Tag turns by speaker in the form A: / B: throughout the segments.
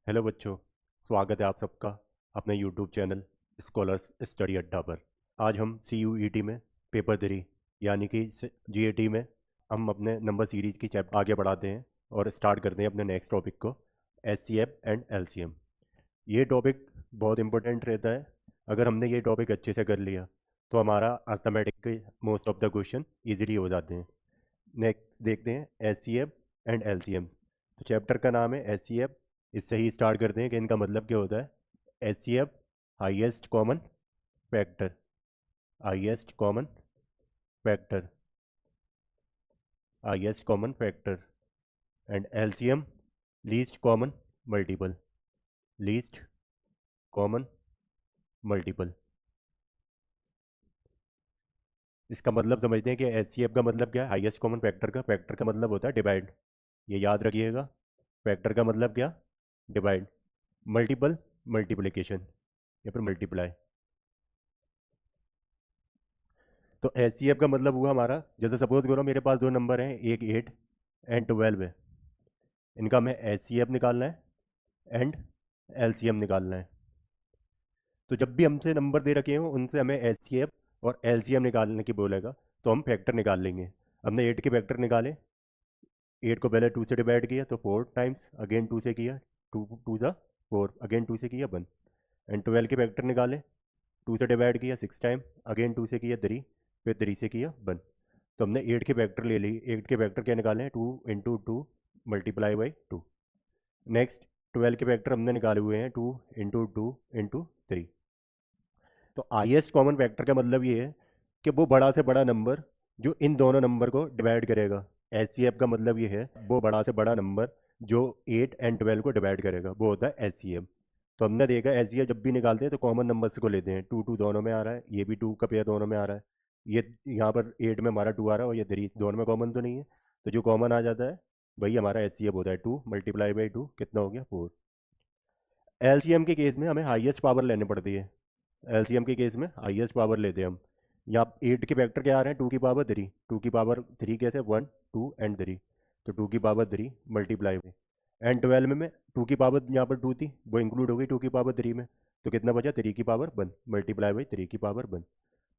A: Hello बच्चों। स्वागत है आप सबका अपने यूट्यूब चैनल स्कॉलर्स स्टडी अड्डा पर। आज हम CUET में पेपर 3 यानी कि GAT में हम अपने नंबर सीरीज की चैप्टर आगे बढ़ाते हैं और स्टार्ट करते हैं अपने नेक्स्ट टॉपिक को, SCF एंड LCM। ये टॉपिक बहुत इंपॉर्टेंट रहता है। अगर हमने ये टॉपिक अच्छे से कर लिया तो हमारा arithmetic most of the question easily हो जाते हैं। नेक्स्ट देखते हैं SCF एंड LCM। तो चैप्टर का नाम है SCF। इससे ही स्टार्ट करते हैं कि इनका मतलब क्या होता है। SCF highest common factor, highest common factor, highest common factor. And LCM least common multiple, least common multiple. इसका मतलब समझते हैं कि SCF का मतलब क्या है। हाईएस्ट कॉमन फैक्टर का, फैक्टर का मतलब होता है डिवाइड, ये याद रखिएगा। फैक्टर का मतलब क्या, डिवाइड। मल्टीपल, मल्टीप्लिकेशन या फिर मल्टीप्लाई। तो SCF का मतलब हुआ हमारा, जैसे सपोज करो मेरे पास दो नंबर हैं, एक 8 एंड 12 है। इनका हमें SCF निकालना है एंड LCM निकालना है। तो जब भी हमसे नंबर दे रखे हो उनसे हमें SCF और LCM निकालने की बोलेगा तो हम फैक्टर निकाल लेंगे। हमने 8 के फैक्टर निकाले। 8 को पहले 2 से डिवाइड किया तो 4 टाइम्स, अगेन 2 से किया, 2 2 ज़ा 4, अगेन 2 से किया 1। एंड 12 के फैक्टर निकाले, 2 से डिवाइड किया 6 टाइम, अगेन 2 से किया 3, फिर 3 से किया 1। तो हमने 8 के फैक्टर ले ली। 8 के फैक्टर क्या निकाले हैं, 2 इंटू 2 मल्टीप्लाई बाई 2। नेक्स्ट 12 के फैक्टर हमने निकाले हुए हैं 2 इंटू 2 इंटू 3। तो हाईएस्ट कॉमन फैक्टर का मतलब ये है कि वो बड़ा से बड़ा नंबर जो इन दोनों नंबर को डिवाइड करेगा। SCF का मतलब ये है वो बड़ा से बड़ा नंबर जो 8 एंड 12 को डिवाइड करेगा, वो होता है SCF। तो हमने देखा SCF जब भी निकालते हैं तो कॉमन नंबर्स को लेते हैं। 2 2 दोनों में आ रहा है, ये भी 2 का पेयर दोनों में आ रहा है, ये यहाँ पर 8 में हमारा 2 आ रहा है और ये 3 दोनों में कॉमन तो नहीं है। तो जो कॉमन आ जाता है वही हमारा SCF होता है। 2 मल्टीप्लाई बाई 2 कितना हो गया, 4। LCM के केस में हमें हाईएस्ट पावर लेनी पड़ती है। LCM के केस में हाईएस्ट पावर लेते हैं हम। यहाँ 8 के फैक्टर क्या आ रहे हैं, 2 की पावर 3। 2 की पावर 3 कैसे, 1 2 एंड 3। तो 2 की पावर 3 मल्टीप्लाई में, एंड 12 में 2 की पावर यहाँ पर 2 थी, वो इंक्लूड हो गई 2 की पावर 3 में। तो कितना बचा, 3 की पावर 1 मल्टीप्लाई बाई 3 की पावर 1।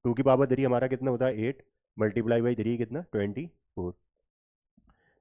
A: 2 की पावर 3 हमारा कितना होता है, 8 मल्टीप्लाई बाई 3 कितना, 24।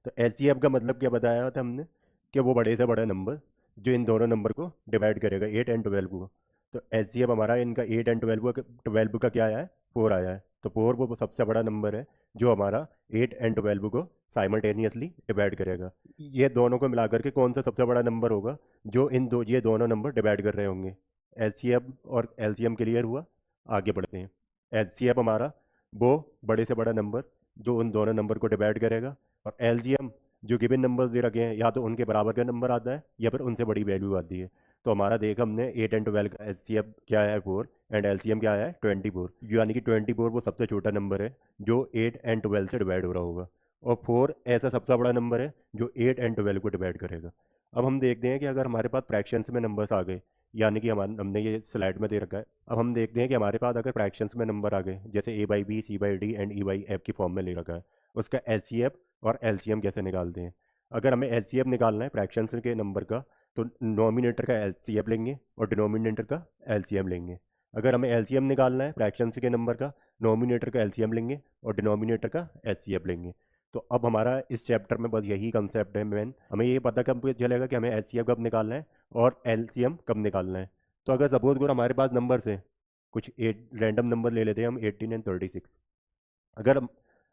A: तो SCF का मतलब क्या बताया था हमने, कि वो बड़े से बड़ा नंबर जो इन दोनों नंबर को डिवाइड करेगा, 8 एंड 12 को। तो SCF हमारा इनका 8 एंड 12 का क्या आया है, 4 आया है। तो 4 वो सबसे बड़ा नंबर है जो हमारा 8 एंड 12 को साइमल्टेनियसली डिवाइड करेगा। ये दोनों को मिलाकर के कौन सा सबसे बड़ा नंबर होगा जो ये दोनों नंबर डिवाइड कर रहे होंगे। SCF और LCM क्लियर हुआ। आगे बढ़ते हैं। SCF हमारा वो बड़े से बड़ा नंबर जो उन दोनों नंबर को डिवाइड करेगा, और LCM जो गिवन नंबर्स दे रखे हैं या तो उनके बराबर का नंबर आता है या फिर उनसे बड़ी वैल्यू आती है। तो हमारा देखा हमने 8 एंड 12 का SCF क्या है, 4, एंड LCM क्या है, 24। यानी कि 24 वो सबसे छोटा नंबर है जो 8 एंड 12 से डिवाइड हो रहा होगा, और 4 ऐसा सबसे बड़ा नंबर है जो 8 एंड 12 को डिवाइड करेगा। अब हम देखते हैं कि अगर हमारे पास फ्रैक्शंस में नंबर्स आ गए, यानी कि हमने ये स्लाइड में दे रखा है। अब हम देखते हैं कि हमारे पास अगर फ्रैक्शंस में नंबर आ गए, जैसे A/B, C/D एंड E/F की फॉर्म में ले रखा है, उसका SCF और LCM कैसे निकालते हैं। अगर हमें SCF निकालना है फ्रैक्शंस के नंबर का, तो नोमिनेटर का LCF लेंगे और डिनोमिनेटर का LCM लेंगे। अगर हमें LCM निकालना है फ्रैक्शंस के नंबर का, नोमिनेटर का LCM लेंगे और डिनोमिनेटर का SCF लेंगे। तो अब हमारा इस चैप्टर में बस यही कंसेप्ट है मेन। हमें ये पता कब चलेगा कि हमें SCF कब निकालना है और LCM कब निकालना है। तो अगर सपोज करो हमारे पास नंबर से कुछ 8 रैंडम नंबर ले लेते हैं हम, 18 एंड 36। अगर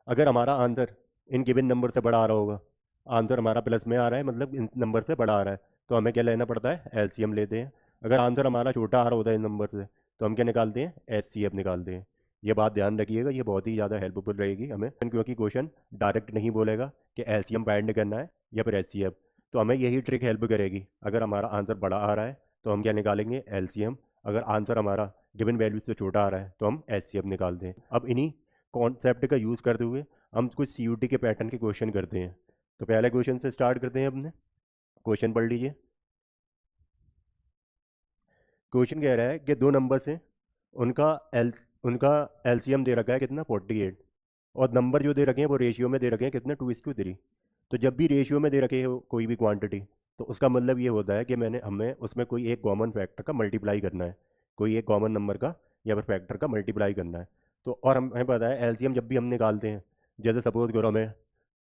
A: अगर हमारा आंसर इन गिवन नंबर से बड़ा आ रहा होगा, आंसर हमारा प्लस में आ रहा है मतलब इन नंबर से बड़ा आ रहा है, तो हमें क्या लेना पड़ता है, LCM लेते हैं। अगर आंसर हमारा छोटा आ रहा होता है इन नंबर से, तो हम क्या निकालते हैं, SCF निकालते हैं। ये बात ध्यान रखिएगा, ये बहुत ही ज़्यादा हेल्पफुल रहेगी हमें, क्योंकि क्वेश्चन डायरेक्ट नहीं बोलेगा कि LCM फाइंड करना है या फिर SCF। तो हमें यही ट्रिक हेल्प करेगी। अगर हमारा आंसर बड़ा आ रहा है तो हम क्या निकालेंगे, LCM। अगर आंसर हमारा गिवन वैल्यू से छोटा आ रहा है तो हम SCF निकालते हैं। अब इन्हीं कॉन्सेप्ट का यूज़ करते हुए हम कुछ CUT के पैटर्न के क्वेश्चन करते हैं। तो पहले क्वेश्चन से स्टार्ट करते हैं अपने। क्वेश्चन पढ़ लीजिए। क्वेश्चन कह रहा है कि दो नंबर्स हैं, उनका एल उनका LCM दे रखा है कितना, 48, और नंबर जो दे रखे हैं वो रेशियो में दे रखे हैं कितना, 2:3। तो जब भी रेशियो में दे रखे हो कोई भी क्वांटिटी, तो उसका मतलब ये होता है कि हमें उसमें कोई एक कॉमन फैक्टर का मल्टीप्लाई करना है, कोई एक कॉमन नंबर का या फिर फैक्टर का मल्टीप्लाई करना है। तो और हमें पता है एलसीएम जब भी हम निकालते हैं, जैसे सपोज करो हमें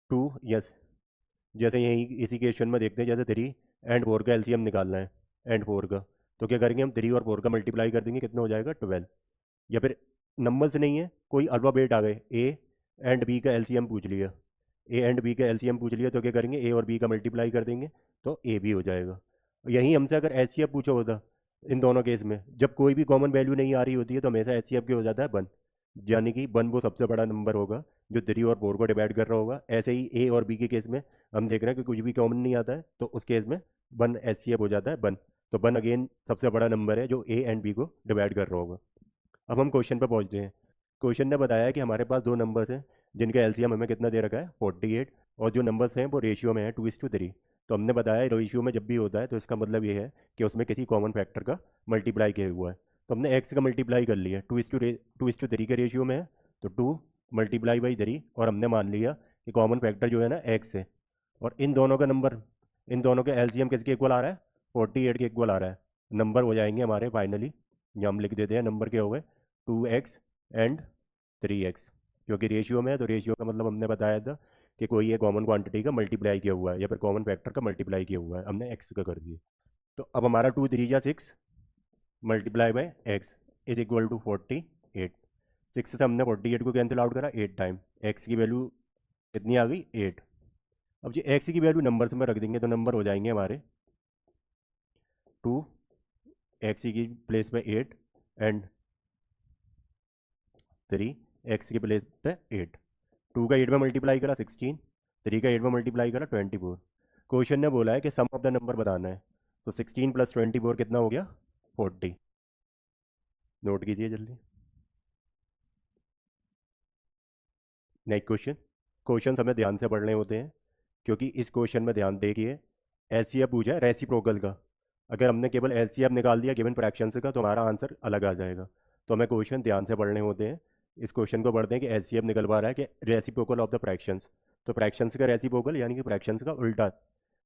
A: टू, यस, जैसे यही इसी क्वेश्चन में देखते हैं, जैसे 3 और 4 का एलसीएम निकालना है, एंड 4 का, तो क्या करेंगे हम 3 और 4 का मल्टीप्लाई कर देंगे, कितना हो जाएगा 12। या फिर नंबर से नहीं है, कोई अल्फ़ाबेट आ गए, ए एंड बी का एलसीएम पूछ लिया, ए एंड बी का एलसीएम पूछ लिया, तो क्या करेंगे ए और बी का मल्टीप्लाई कर देंगे, तो ए भी हो जाएगा। यही हमसे अगर एच सी एफ पूछा होता, इन दोनों केस में जब कोई भी कॉमन वैल्यू नहीं आ रही होती है तो हमेशा एच सी एफ क्या हो जाता है, 1। यानी कि 1 वो सबसे बड़ा नंबर होगा जो 3 और 4 को डिवाइड कर रहा होगा। ऐसे ही ए और बी के केस में हम देख रहे हैं कि कुछ भी कॉमन नहीं आता है, तो उस केस में 1 एच सी एफ हो जाता है, 1। तो 1 अगेन सबसे बड़ा नंबर है जो ए एंड बी को डिवाइड कर रहा होगा। अब हम क्वेश्चन पर पहुंचते हैं। क्वेश्चन ने बताया है कि हमारे पास दो नंबर्स हैं जिनका एलसीएम हमें कितना दे रखा है, 48, और जो नंबर्स हैं वो रेशियो में है 2:3। तो हमने बताया रेशियो में जब भी होता है तो इसका मतलब ये है कि उसमें किसी कॉमन फैक्टर का मल्टीप्लाई किया हुआ है। तो हमने एक्स का मल्टीप्लाई कर लिया, 2:3 के रेशियो में है, तो 2 × 3, और हमने मान लिया कि कॉमन फैक्टर जो है ना एक्स है। और इन दोनों का एलसीएम किसके इक्वल आ रहा है, 48 के इक्वल आ रहा है। नंबर हो जाएंगे हमारे फाइनली, ये हम लिख देते हैं, नंबर क्या हो गए, 2x एंड 3x। क्योंकि रेशियो में है तो रेशियो का मतलब हमने बताया था कि कोई एक कॉमन क्वांटिटी का मल्टीप्लाई किया हुआ है या फिर कॉमन फैक्टर का मल्टीप्लाई किया हुआ है, हमने x का कर दिया। तो अब हमारा 2×3 = 6 multiply by x is equal to 48। 6 से हमने 48 को कैंसिल आउट करा 8 टाइम, x की वैल्यू कितनी आ गई, 8। अब जो x की वैल्यू नंबर्स में रख देंगे तो नंबर हो जाएंगे हमारे 2, x की प्लेस पे 8 एंड 3, x की प्लेस पे 8। 2 का 8 में मल्टीप्लाई करा 16, 3 का 8 में मल्टीप्लाई करा 24। क्वेश्चन ने बोला है कि सम ऑफ द नंबर बताना है, तो 16 + 24 कितना हो गया, 40। नोट कीजिए जल्दी। Next question. क्वेश्चन हमें ध्यान से पढ़ने होते हैं, क्योंकि इस क्वेश्चन में ध्यान देखिए, एच सी एफ पूछा है रेसिप्रोकल का। अगर हमने केवल एच सी एफ निकाल दिया गिवन फ्रैक्शंस का तो हमारा आंसर अलग आ जाएगा। तो हमें क्वेश्चन ध्यान से पढ़ने होते हैं। इस क्वेश्चन को पढ़ते हैं कि एच सी एफ निकलवा रहा है कि रेसिप्रोकल ऑफ द फ्रैक्शंस। तो फ्रैक्शंस का रेसिप्रोकल यानी कि फ्रैक्शंस का उल्टा।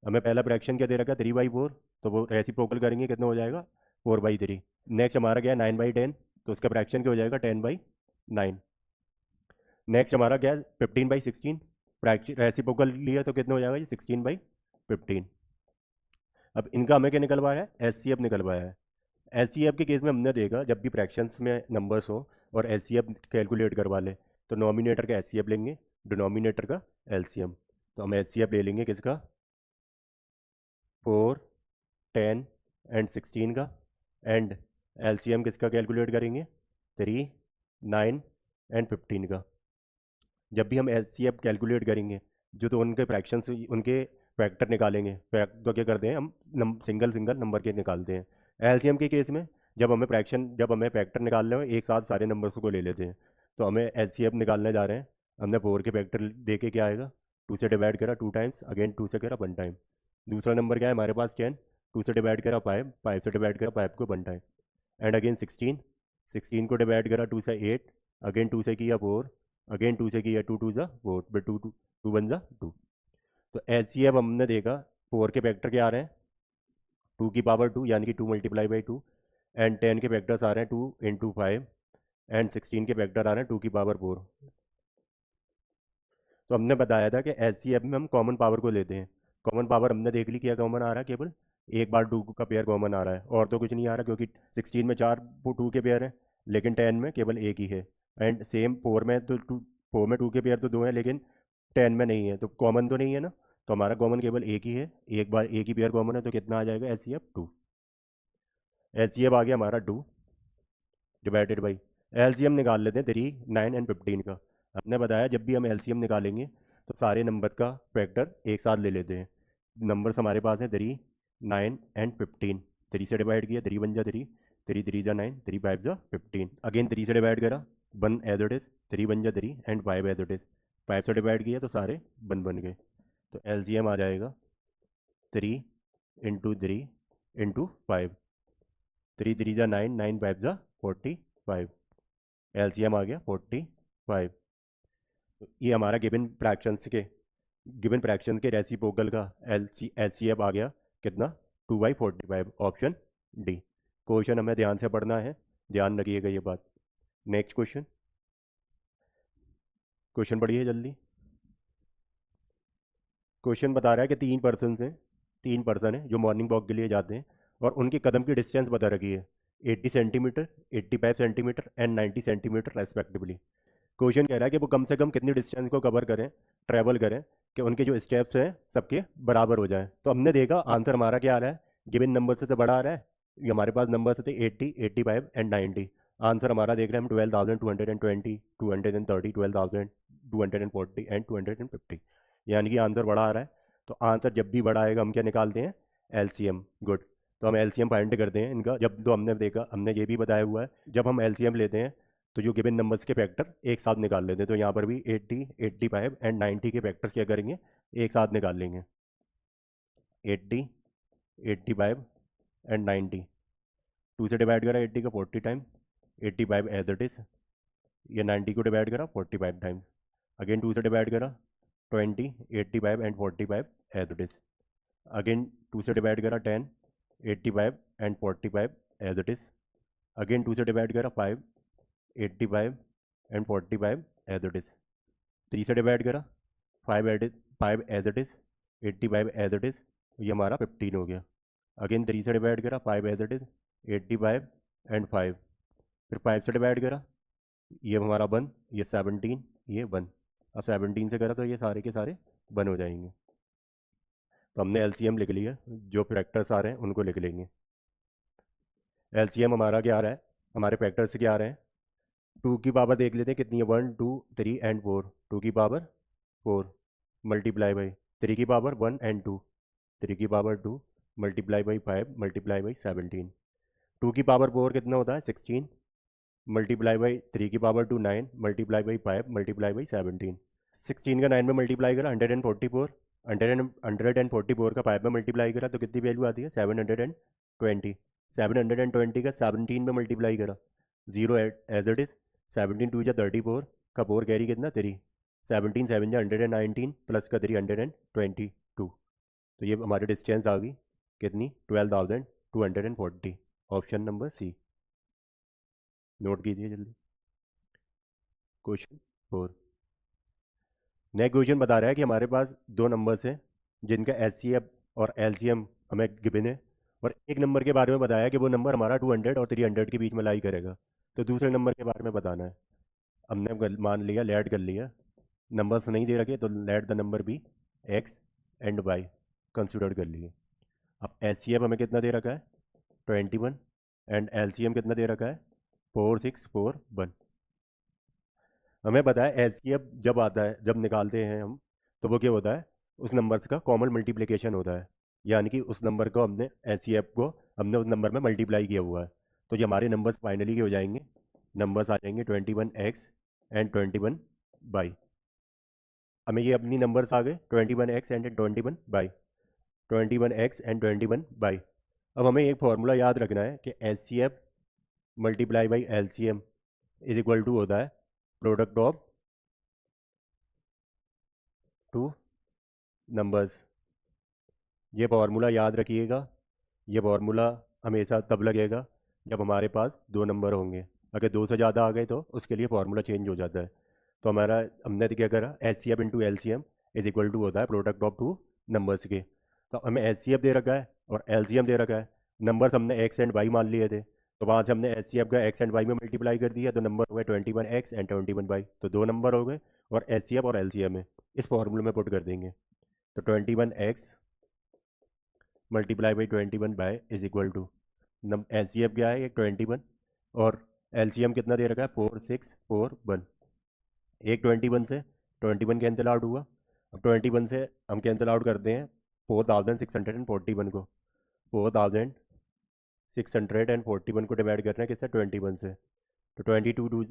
A: हमें पहला फ्रैक्शन क्या दे रखा है, 3/4, तो वो रेसिप्रोकल करेंगे कितना हो जाएगा, 4/3। नेक्स्ट हमारा क्या है, 9/10, तो उसका फ्रैक्शन क्या हो जाएगा, 10/9। नेक्स्ट हमारा क्या है, 15/16, रेसिप्रोकल लिया तो कितना हो जाएगा, ये 16/15। अब इनका हमें क्या निकलवाया है, एच सी एफ निकलवाया है। एच सी एफ के केस में हमने देखा जब भी फ्रैक्शंस में नंबर्स हो और एच सी एफ कैलकुलेट करवा ले, तो नॉमिनेटर का एच सी एफ लेंगे, डिनोमिनेटर का एल सी एम। तो हम एच सी एफ ले लेंगे किसका, 4, 10 एंड 16 का, एंड एल सी एम किसका कैलकुलेट करेंगे, 3, 9 एंड 15 का। जब भी हम एच सी एफ कैलकुलेट करेंगे, जो तो उनके फ्रैक्शंस उनके फैक्टर निकालेंगे, तो क्या करते हैं हम सिंगल सिंगल नंबर के निकालते हैं। एलसीएम के केस में जब हमें फैक्टर निकालने हो एक साथ सारे नंबर्स को ले लेते हैं। तो हमें एचसीएफ निकालने जा रहे हैं, हमने 4 के फैक्टर दे के क्या आएगा, 2 से डिवाइड करा 2 टाइम्स, अगेन 2 से करा 1 टाइम। दूसरा नंबर क्या है हमारे पास, 10, 2 से डिवाइड करा 5, 5 से डिवाइड करा 5 को 1 टाइम। एंड अगेन 16, 16 को डिवाइड करा 2 से 8, अगेन 2 से किया 4, अगेन 2 से किया 2 2 ज़ा 4, फिर 2 2 2 1 ज़ा 2। तो एच सी एफ हमने देखा 4 के फैक्टर क्या आ रहे हैं, 2 की पावर 2 यानी कि 2 × 2, एंड 10 के फैक्टर्स आ रहे हैं 2 × 5, एंड 16 के फैक्टर आ रहे हैं 2 की पावर 4। तो हमने बताया था कि एच सी एफ में हम कॉमन पावर को लेते हैं। कॉमन पावर हमने देख ली क्या कॉमन आ रहा है, केवल एक बार 2 का पेयर कॉमन आ रहा है और तो कुछ नहीं आ रहा, क्योंकि 16 में 4 2 के पेयर हैं लेकिन 10 में केवल एक ही है। एंड सेम 4 में तो 4 में 2 के पेयर तो 2 हैं लेकिन 10 में नहीं है, तो कॉमन तो नहीं है ना। तो हमारा कॉमन केवल एक ही है, एक बार एक ही पेयर कॉमन है, तो कितना आ जाएगा, H C F 2। H C F आ गया हमारा 2 डिवाइडेड बाई एलसीएम निकाल लेते हैं 3, 9 एंड 15 का। हमने बताया जब भी हम एलसीएम निकालेंगे तो सारे नंबर्स का फैक्टर एक साथ ले लेते हैं। नंबर्स हमारे पास हैं 3, 9 एंड 15। 3 से डिवाइड किया 3 1 ज़ा 3, 3 3 ज़ा 9, 3 5 ज़ा 15। अगेन 3 से डिवाइड करा 1 एज इट इज़, 3 1 ज़ा 3 एंड 5 एज इट इज़। 5 से डिवाइड किया तो सारे 1 बन गए। तो एलसीएम आ जाएगा 3 × 3 × 5, 3 3 ज़ा 9, 9 5 ज़ा 45। एलसीएम आ गया 45। तो ये हमारा गिवन फ्रैक्शंस के रेसिप्रोकल का L C H C F आ गया कितना 2/45 ऑप्शन डी। क्वेश्चन हमें ध्यान से पढ़ना है, ध्यान रखिएगा ये बात। नेक्स्ट क्वेश्चन, क्वेश्चन पढ़िए जल्दी। क्वेश्चन बता रहा है कि तीन पर्सन है जो मॉर्निंग वॉक के लिए जाते हैं और उनकी कदम की डिस्टेंस बता रखी है 80 centimetre, 85 centimetre and 90 centimetre respectively. Question कह रहा है कि वो कम से कम कितनी डिस्टेंस को कवर करें, ट्रैवल करें, कि उनके जो स्टेप्स हैं सबके बराबर हो जाएं। तो हमने देखा आंसर हमारा क्या आ रहा है, गिवन नंबर से तो बड़ा आ रहा है। ये हमारे पास नंबर थे 80, 85 एंड 90। आंसर हमारा देख रहे हैं हम 12,220, 230, 12,240 एंड 250, यानी कि आंसर बड़ा आ रहा है। तो आंसर जब भी बड़ा आएगा हम क्या निकालते हैं, एलसीएम। गुड। तो हम एलसीएम फाइंड करते हैं इनका। जब तो हमने देखा, हमने ये भी बताया हुआ है, जब हम एलसीएम लेते हैं तो जो गिवन नंबर्स के फैक्टर एक साथ निकाल लेते हैं। तो यहाँ पर भी 80, 85 एंड 90 के फैक्टर्स क्या करेंगे, एक साथ निकाल लेंगे। 80, 85 एंड 90, 2 से डिवाइड करा 80 का 40 टाइम, 85 एज इट इज, ये 90 को डिवाइड करा 45 टाइम, अगेन 2 से डिवाइड करा 20, 85 and 45 as it is, again 2 से डिवाइड करा 10, 85 and 45 as it is, again 2 से डिवाइड करा 5, 85 एंड 45 एज इट इज, 3 से डिवाइड करा 5 as it is, 85 as it is, ये हमारा 15 हो गया। अगेन 3 से डिवाइड करा 5 एज इट इज, 85 एंड 5, फिर 5 से डिवाइड करा, ये हमारा 1, ये 17, ये 1। अब 17 से करा तो ये सारे के सारे 1 हो जाएंगे। तो हमने एलसीएम लिख लिया, जो फैक्टर्स आ रहे हैं उनको लिख लेंगे। एलसीएम हमारा क्या आ रहा है, हमारे फैक्टर्स क्या आ रहे हैं, 2 की पावर देख लेते हैं कितनी है, 1, 2, 3 एंड 4, 2 की पावर 4 मल्टीप्लाई बाई 3 की पावर 1 एंड 2, 3 की power 2 multiply by 5 multiply by 17, 2 की पावर 4 कितना होता है 16 मल्टीप्लाई बाई 3 की power 2 9 multiply by 5 multiply by 17, 16 का 9 में मल्टीप्लाई करा 144, 144 का 5 में मल्टीप्लाई करा तो कितनी वैल्यू आती है 720, 720 का 17 में मल्टीप्लाई करा 0 एज इट इज, 17 2 जा 34 का 4 कैरी कितना 3, 17 7 जा 119 प्लस का 3 122। तो ये हमारी डिस्टेंस आ गई कितनी 12,240, ऑप्शन नंबर सी। नोट कीजिए जल्दी। क्वेश्चन 4, नेक्स्ट क्वेश्चन बता रहा है कि हमारे पास दो नंबर्स हैं जिनका एचसीएफ और एलसीएम हमें गिवन है, और एक नंबर के बारे में बताया कि वो नंबर हमारा 200 और 300 के बीच में लाई करेगा। तो दूसरे नंबर के बारे में बताना है। हमने मान लिया, लेट कर लिया, नंबर्स नहीं दे रखे तो let the number be X and Y consider कर लिए। अब एचसीएफ हमें कितना दे रखा है 21 एंड एलसीएम कितना दे रखा है 4641। हमें पता है एचसीएफ जब आता है, जब निकालते हैं हम, तो वो क्या होता है, उस नंबर्स का कॉमन मल्टीप्लिकेशन होता है, यानी कि उस नंबर को हमने एचसीएफ को हमने उस नंबर में मल्टीप्लाई किया हुआ है। तो ये हमारे नंबर्स फाइनली हो जाएंगे, नंबर्स आ जाएंगे 21x एंड 21y। हमें ये अपनी नंबर्स आ गए 21x and 21y, 21x and 21y। अब हमें एक फॉर्मूला याद रखना है कि HCF multiply by LCM is equal to होता है प्रोडक्ट ऑफ टू नंबर्स। ये फार्मूला याद रखिएगा, ये फार्मूला हमेशा तब लगेगा जब हमारे पास दो नंबर होंगे। अगर दो से ज़्यादा आ गए तो उसके लिए फार्मूला चेंज हो जाता है। तो हमारा हमने क्या करा, H C F into L C M is equal to होता है प्रोडक्ट ऑफ टू नंबर्स के। तो हमें एच सी एफ दे रखा है और एल सी एम दे रखा है, नंबर्स हमने एक्स एंड वाई मान लिए थे, तो वहाँ से हमने एच सी एफ का एक्स एंड वाई में मल्टीप्लाई कर दिया, तो नंबर हो गए 21x एंड 21y। तो दो नंबर हो गए और एच सी एफ और एल सी एम में इस फॉर्मूले में पुट कर देंगे। तो 21x multiply by 21y is equal to H C F क्या है 21 और एल सी एम कितना दे रखा है 4641। एक 21 से 21 कैंसिल आउट हुआ। अब 21 से हम कैंसिल आउट करते हैं 4641 को, 4641 को डिवाइड कर रहे हैं किससे 21 से। तो 22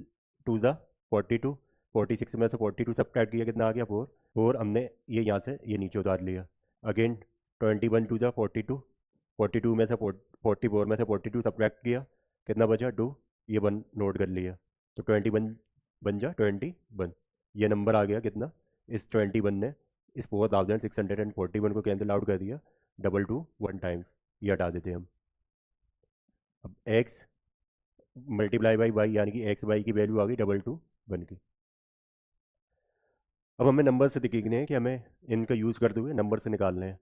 A: टू ज़ा 42, 46 में से 42 सब्ट्रैक्ट किया कितना आ गया 4, 4 हमने ये यहाँ से ये नीचे उतार लिया। अगेन 21 टू ज़ा 42, 42 में से 44 में से 42 सब्ट्रैक्ट किया कितना बचा 2, ये 1 नोट कर लिया। तो 21 बन जा 21, ये नंबर आ गया कितना, इस 21 ने इस 4641 को कैंसिल आउट कर दिया। डबल टू 1 टाइम्स, ये हटा देते हैं हम। अब x मल्टीप्लाई बाई वाई यानी कि एक्स वाई की वैल्यू आ गई डबल टू 1 की। अब हमें नंबर से दिखेंगे हैं कि हमें इनका यूज़ करते हुए नंबर से निकालने हैं।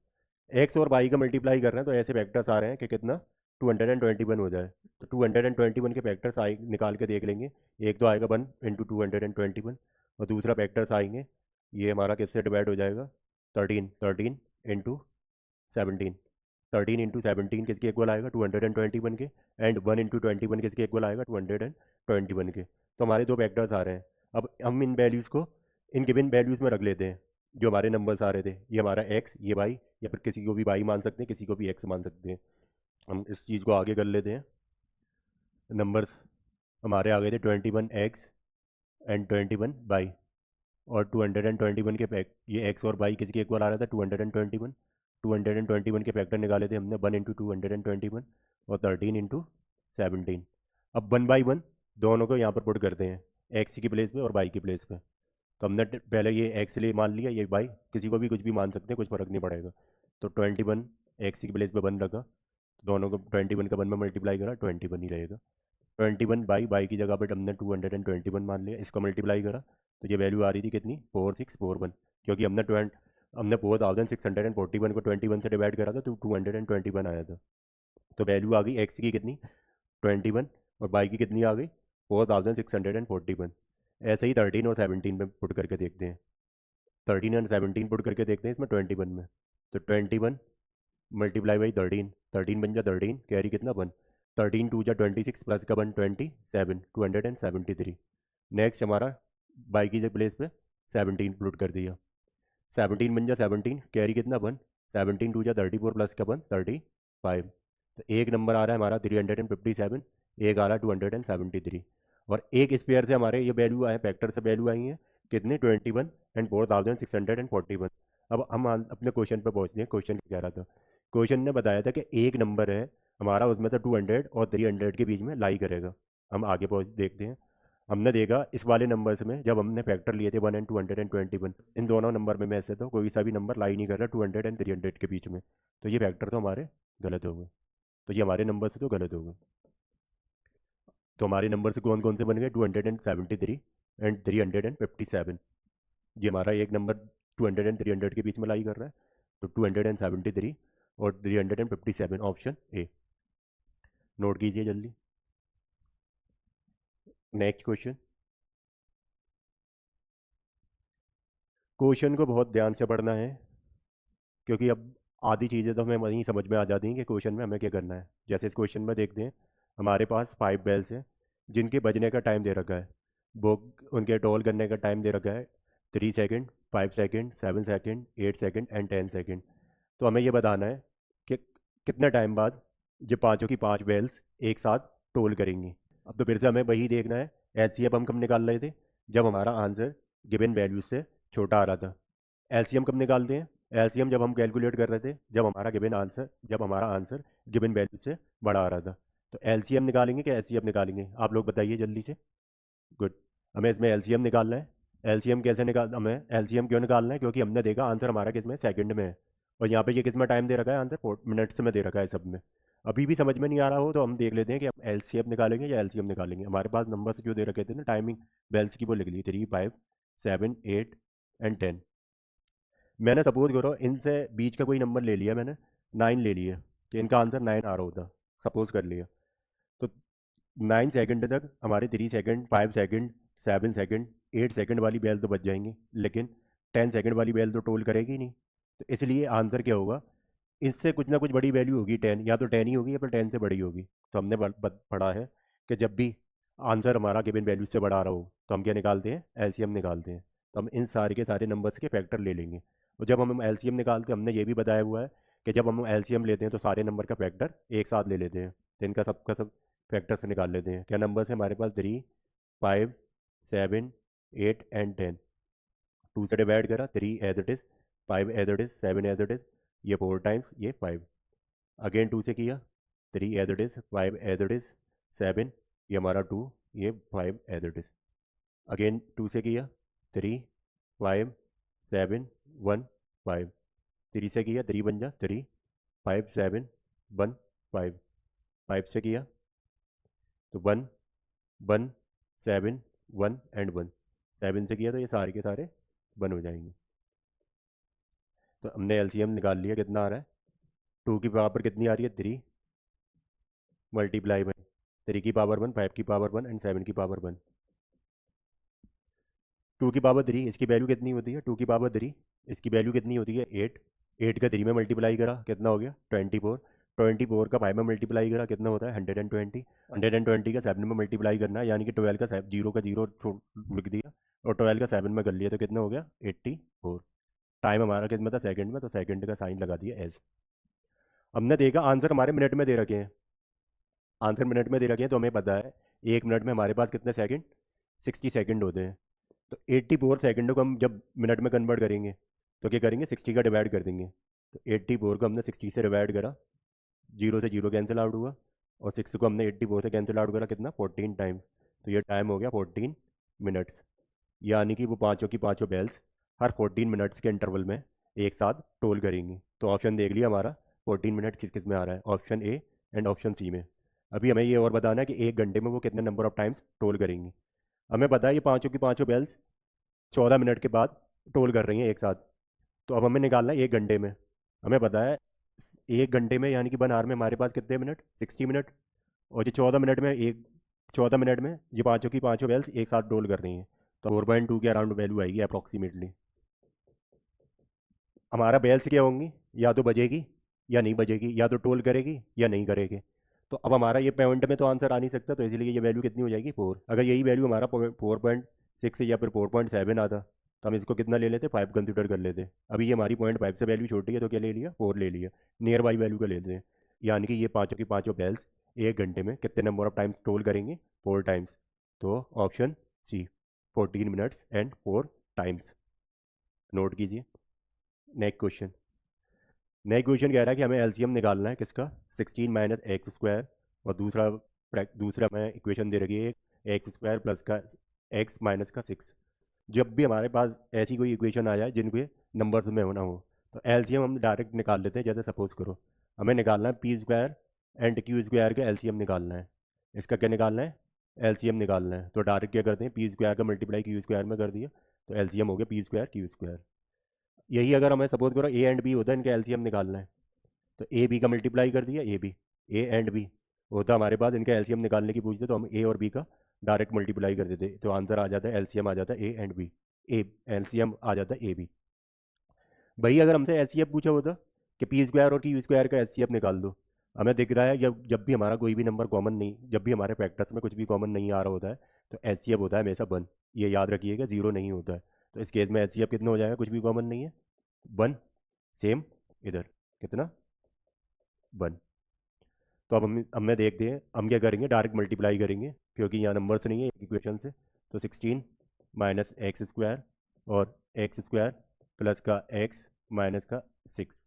A: एक्स और वाई का मल्टीप्लाई कर रहे हैं तो ऐसे फैक्टर्स आ रहे हैं कि कितना 221 हो जाए। तो 221 के फैक्टर्स आए निकाल के देख लेंगे। एक तो आएगा 1 × 221 और दूसरा फैक्टर्स आएंगे, ये हमारा किससे डिवाइड हो जाएगा 13 13 × 17 किसके इक्वल आएगा 221 के, एंड 1 × 21 किसके इक्वल आएगा 221 के। तो हमारे दो फैक्टर्स आ रहे हैं। अब हम इन वैल्यूज़ को इन गिवन वैल्यूज़ में रख लेते हैं। जो हमारे नंबर्स आ रहे थे, ये हमारा एक्स, ये वाई, या फिर किसी को भी वाई मान सकते हैं, किसी को भी एक्स मान सकते हैं। हम इस चीज़ को आगे कर लेते हैं। नंबर्स हमारे आ गए थे 21x एंड 21y, और 221 के फैक्ट, ये एक्स और वाई किसके इक्वल आ रहा था 221 के फैक्टर निकाले थे हमने 1 × 221 और 13 × 17। अब 1/1 दोनों को यहाँ पर पुट करते हैं, एक्स की प्लेस पे और वाई की प्लेस पे। तो हमने पहले ये एक्स ले मान लिया, ये वाई, किसी को भी कुछ भी मान सकते हैं, कुछ फ़र्क नहीं पड़ेगा। तो 21 एक्स की प्लेस पे 1 रखा, दोनों को 21 का 1 में मल्टीप्लाई करा, 21 ही रहेगा। 21 बाई की जगह पर हमने 221 मान लिया, इसको मल्टीप्लाई करा तो ये वैल्यू आ रही थी कितनी 4641, क्योंकि हमने 4641 को 21 से डिवाइड करा था तो 221 आया था। तो वैल्यू आ गई एक्स की कितनी 21 और बाई की कितनी आ गई 4641। ऐसे ही 13 और 17 में पुट करके देखते हैं। 13 और 17 पुट करके देखते हैं इसमें 21 में। तो 21 मल्टीप्लाई बाई 13 बन जा 13, कैरी कितना 1, 13 × 2 = 26 प्लस का 1 27, 273। नेक्स्ट हमारा बाई की प्लेस पे 17 पुट कर दिया, 17 बन जा 17, कैरी कितना 1, 17 × 2 = 34 प्लस का 1 35। तो एक नंबर आ रहा है हमारा 357, एक आ रहा है 273। और एक स्पेयर से हमारे ये वैल्यू आए, फैक्टर से वैल्यू आई हैं कितने 21 एंड 4641। अब हम अपने क्वेश्चन पे पहुँचते हैं। क्वेश्चन क्या कह रहा था, क्वेश्चन ने बताया था कि एक नंबर है हमारा, उसमें तो 200 और 300 के बीच में लाई करेगा। हम आगे पहुँच देखते हैं। हमने देखा इस वाले नंबर्स में जब हमने फैक्टर लिए थे 1 एंड 221, इन दोनों नंबर में से तो कोई सा भी नंबर लाई नहीं कर रहा 200 एंड 300 के बीच में, तो ये फैक्टर तो हमारे गलत हो गए। तो ये हमारे नंबर से तो गलत हो गए। तो हमारे नंबर से कौन कौन से बन गए 273 एंड 357। ये हमारा एक नंबर 200 एंड 300 के बीच में लाई कर रहा है, तो 273 और 357 ऑप्शन ए। नोट कीजिए जल्दी। Next question. क्वेश्चन को बहुत ध्यान से पढ़ना है, क्योंकि अब आधी चीज़ें तो हमें वहीं समझ में आ जाती हैं कि क्वेश्चन में हमें क्या करना है। जैसे इस क्वेश्चन में देखते हैं, हमारे पास 5 बेल्स हैं जिनके बजने का टाइम दे रखा है, वो उनके टोल करने का टाइम दे रखा है 3 second, 5 second, 7 second, 8 second and 10 second. तो हमें ये बताना है कि कितने टाइम बाद ये पाँचों की पाँच बेल्स एक साथ टोल करेंगी। अब तो फिर से हमें वही देखना है, एलसीएम हम कब निकाल रहे थे जब हमारा आंसर गिवन वैल्यूज से छोटा आ रहा था। एलसीएम कब निकालते हैं, एलसीएम जब हम कैलकुलेट कर रहे थे जब हमारा आंसर गिवन वैल्यू से बड़ा आ रहा था। तो एलसीएम निकालेंगे कि एचसीएफ निकालेंगे, आप लोग बताइए जल्दी से। गुड। हमें इसमें एलसीएम निकालना है। एलसीएम कैसे निकाल हमें एलसीएम क्यों निकालना है, क्योंकि हमने देखा आंसर हमारा किस में सेकंड में है, और यहाँ पे ये किस में टाइम दे रखा है, आंसर 4 मिनट्स में दे रखा है सब में। अभी भी समझ में नहीं आ रहा हो तो हम देख लेते हैं कि हम एलसीएम निकालेंगे या एलसीएम निकालेंगे। हमारे पास नंबर से जो दे रखे थे ना टाइमिंग बेल्स की, वो लिख ली 3, 5, 7, 8 एंड 10। मैंने सपोज करो इनसे बीच का कोई नंबर ले लिया, मैंने 9 ले लिया कि इनका आंसर 9 आ रहा होता, सपोज कर लिया। तो 9 सेकंड तक हमारे 3 सेकंड, 5 सेकंड, 7 सेकंड, 8 सेकंड वाली बेल तो बच जाएंगी, लेकिन 10 सेकंड वाली बेल तो टोल करेगी नहीं। तो इसलिए आंसर क्या होगा, इससे कुछ ना कुछ बड़ी वैल्यू होगी 10, या तो 10 ही होगी या फिर 10 से बड़ी होगी। तो हमने पढ़ा है कि जब भी आंसर हमारा गिवन वैल्यू से बड़ा आ रहा हो तो हम क्या निकालते हैं, एलसीएम निकालते हैं। तो हम इन सारे के सारे नंबर्स के फैक्टर ले लेंगे। और जब हम एलसीएम निकालते हैं, हमने ये भी बताया हुआ है कि जब हम एलसीएम लेते हैं तो सारे नंबर का फैक्टर एक साथ ले लेते हैं। तो इनका सबका सब फैक्टर से निकाल लेते हैं। क्या नंबर है हमारे पास 3, 5, 7, 8 एंड 10। 2 से डिवाइड करा, 3 as it is, 5 as it is, 7 as it is, ये 4 टाइम्स, ये 5। अगेन 2 से किया, 3 as it is, 5 as it is, 7, ये हमारा 2, ये 5 एज इट इज़। अगेन 2 से किया, 3, 5, 7, 1, 5। 3 से किया, 3 बन जा 3, 5 7 1 5, 5 से किया तो 1 1 7 1 एंड 1, 7 से किया तो ये सारे के सारे 1 हो जाएंगे। तो हमने एलसीएम निकाल लिया, कितना आ रहा है, 2 की पावर कितनी आ रही है 3 मल्टीप्लाई बाई 3 की पावर 1, 5 की पावर 1 एंड 7 की पावर 1। 2 की पावर 3 इसकी वैल्यू कितनी होती है, 2 की पावर 3 इसकी वैल्यू कितनी होती है 8, 8 का 3 में मल्टीप्लाई करा कितना हो गया 24, 24 का 5 में मल्टीप्लाई करा कितना होता है 120, 120 का 7 में मल्टीप्लाई करना है, यानी कि 12 का 0 का 0 लिख दिया और 12 का 7 में कर लिया तो कितना हो गया 84। टाइम हमारा कितना था सेकंड में, तो सेकंड का साइन लगा दिया एस। हमने देखा आंसर हमारे मिनट में दे रखे हैं, आंसर मिनट में दे रखे हैं, तो हमें पता है 1 मिनट में हमारे पास कितने सेकंड 60 सेकंड होते हैं। तो 84 सेकंडों को हम जब मिनट में कन्वर्ट करेंगे तो क्या करेंगे 60 का डिवाइड कर देंगे। तो 84 को हमने 60 से डिवाइड करा, 0 से 0 कैंसिल आउट हुआ और 6 को हमने 84 से कैंसिल आउट करा कितना 14 टाइम, तो ये टाइम हो गया 14 मिनट्स। यानी कि वो पाँचों की पाँचों बेल्स हर 14 मिनट्स के इंटरवल में एक साथ टोल करेंगी। तो ऑप्शन देख लिया हमारा 14 मिनट किस किस में आ रहा है, option A and option C में। अभी हमें ये और बताना है कि 1 घंटे में वो कितने नंबर ऑफ टाइम्स टोल करेंगी। हमें पता है ये पाँचों की पाँचों बेल्स 14 मिनट के बाद टोल कर रही हैं एक साथ। तो अब हमें निकालना है 1 घंटे में। हमें पता है 1 घंटे में यानी कि 1 आवर में हमारे पास कितने मिनट 60 मिनट, और ये 14 मिनट में 14 मिनट में ये पाँचों की पाँचों बेल्स एक साथ टोल कर रही हैं। तो 4.2 के अराउंड वैल्यू आएगी अप्रॉक्सीमेटली। हमारा बेल्स क्या होंगी, या तो बजेगी या नहीं बजेगी, या तो टोल करेगी या नहीं करेगी। तो अब हमारा ये पॉइंट में तो आंसर आ नहीं सकता, तो इसलिए ये वैल्यू कितनी हो जाएगी 4। अगर यही वैल्यू हमारा 4.6 या फिर 4.7 आता तो हम इसको कितना ले लेते 5 कंसिडर कर लेते। अभी ये हमारी 0.5 से वैल्यू छोटी है तो क्या ले लिया 4 ले लिया, नियर बाई वैल्यू का लेते हैं। यानी कि ये पाँचों की पाँचों बेल्स 1 घंटे में कितने नंबर ऑफ टाइम्स टोल करेंगे 4 टाइम्स। तो option C 14 minutes and 4 times. Note कीजिए। नेक्स्ट क्वेश्चन, नेक्स्ट क्वेश्चन कह रहा है कि हमें एलसीएम निकालना है किसका 16 माइनस एक्स स्क्वायर, और दूसरा हमें इक्वेशन दे रखी है एक्स स्क्वायर प्लस का एक्स माइनस का 6। जब भी हमारे पास ऐसी कोई इक्वेशन आ जाए जिनके नंबर्स में होना हो तो एलसीएम हम डायरेक्ट निकाल लेते हैं। जैसे सपोज करो हमें निकालना है P square and Q square का एलसीएम निकालना है। इसका क्या निकालना है एलसीएम निकालना है, तो डायरेक्ट क्या करते हैं पी स्क्वायर का मल्टीप्लाई क्यू स्क्वायर में कर दिया, तो एलसीएम हो गया पी स्क्वायर क्यू स्क्वायर। यही अगर हमें सपोज करो ए एंड बी होता है इनका एलसीएम निकालना है, तो ए बी का मल्टीप्लाई कर दिया ए एंड बी होता हमारे पास, इनका एलसीएम निकालने की पूछते तो हम ए और बी का डायरेक्ट मल्टीप्लाई कर देते, तो आंसर आ जाता है एलसीएम आ जाता है A and B, A LCM आ जाता है ए बी। भाई अगर हमसे एचसीएफ पूछा होता कि पी स्क्वायर और क्यू स्क्वायर का एचसीएफ निकाल दो, हमें दिख रहा है जब जब भी हमारा कोई भी नंबर कॉमन नहीं, जब भी हमारे फैक्टर्स में कुछ भी कॉमन नहीं आ रहा होता है तो एचसीएफ होता है हमेशा 1। ये याद रखिएगा 0 नहीं होता है। तो इस केस में एचसीएफ कितना हो जाएगा, कुछ भी कॉमन नहीं है 1, सेम इधर कितना 1। तो अब हमने देखते हैं हम क्या करेंगे डायरेक्ट मल्टीप्लाई करेंगे क्योंकि यहाँ नंबर्स नहीं है इक्वेशन से। तो 16 माइनस एक्स स्क्वायर और एक्स स्क्वायर प्लस का एक्स माइनस का 6।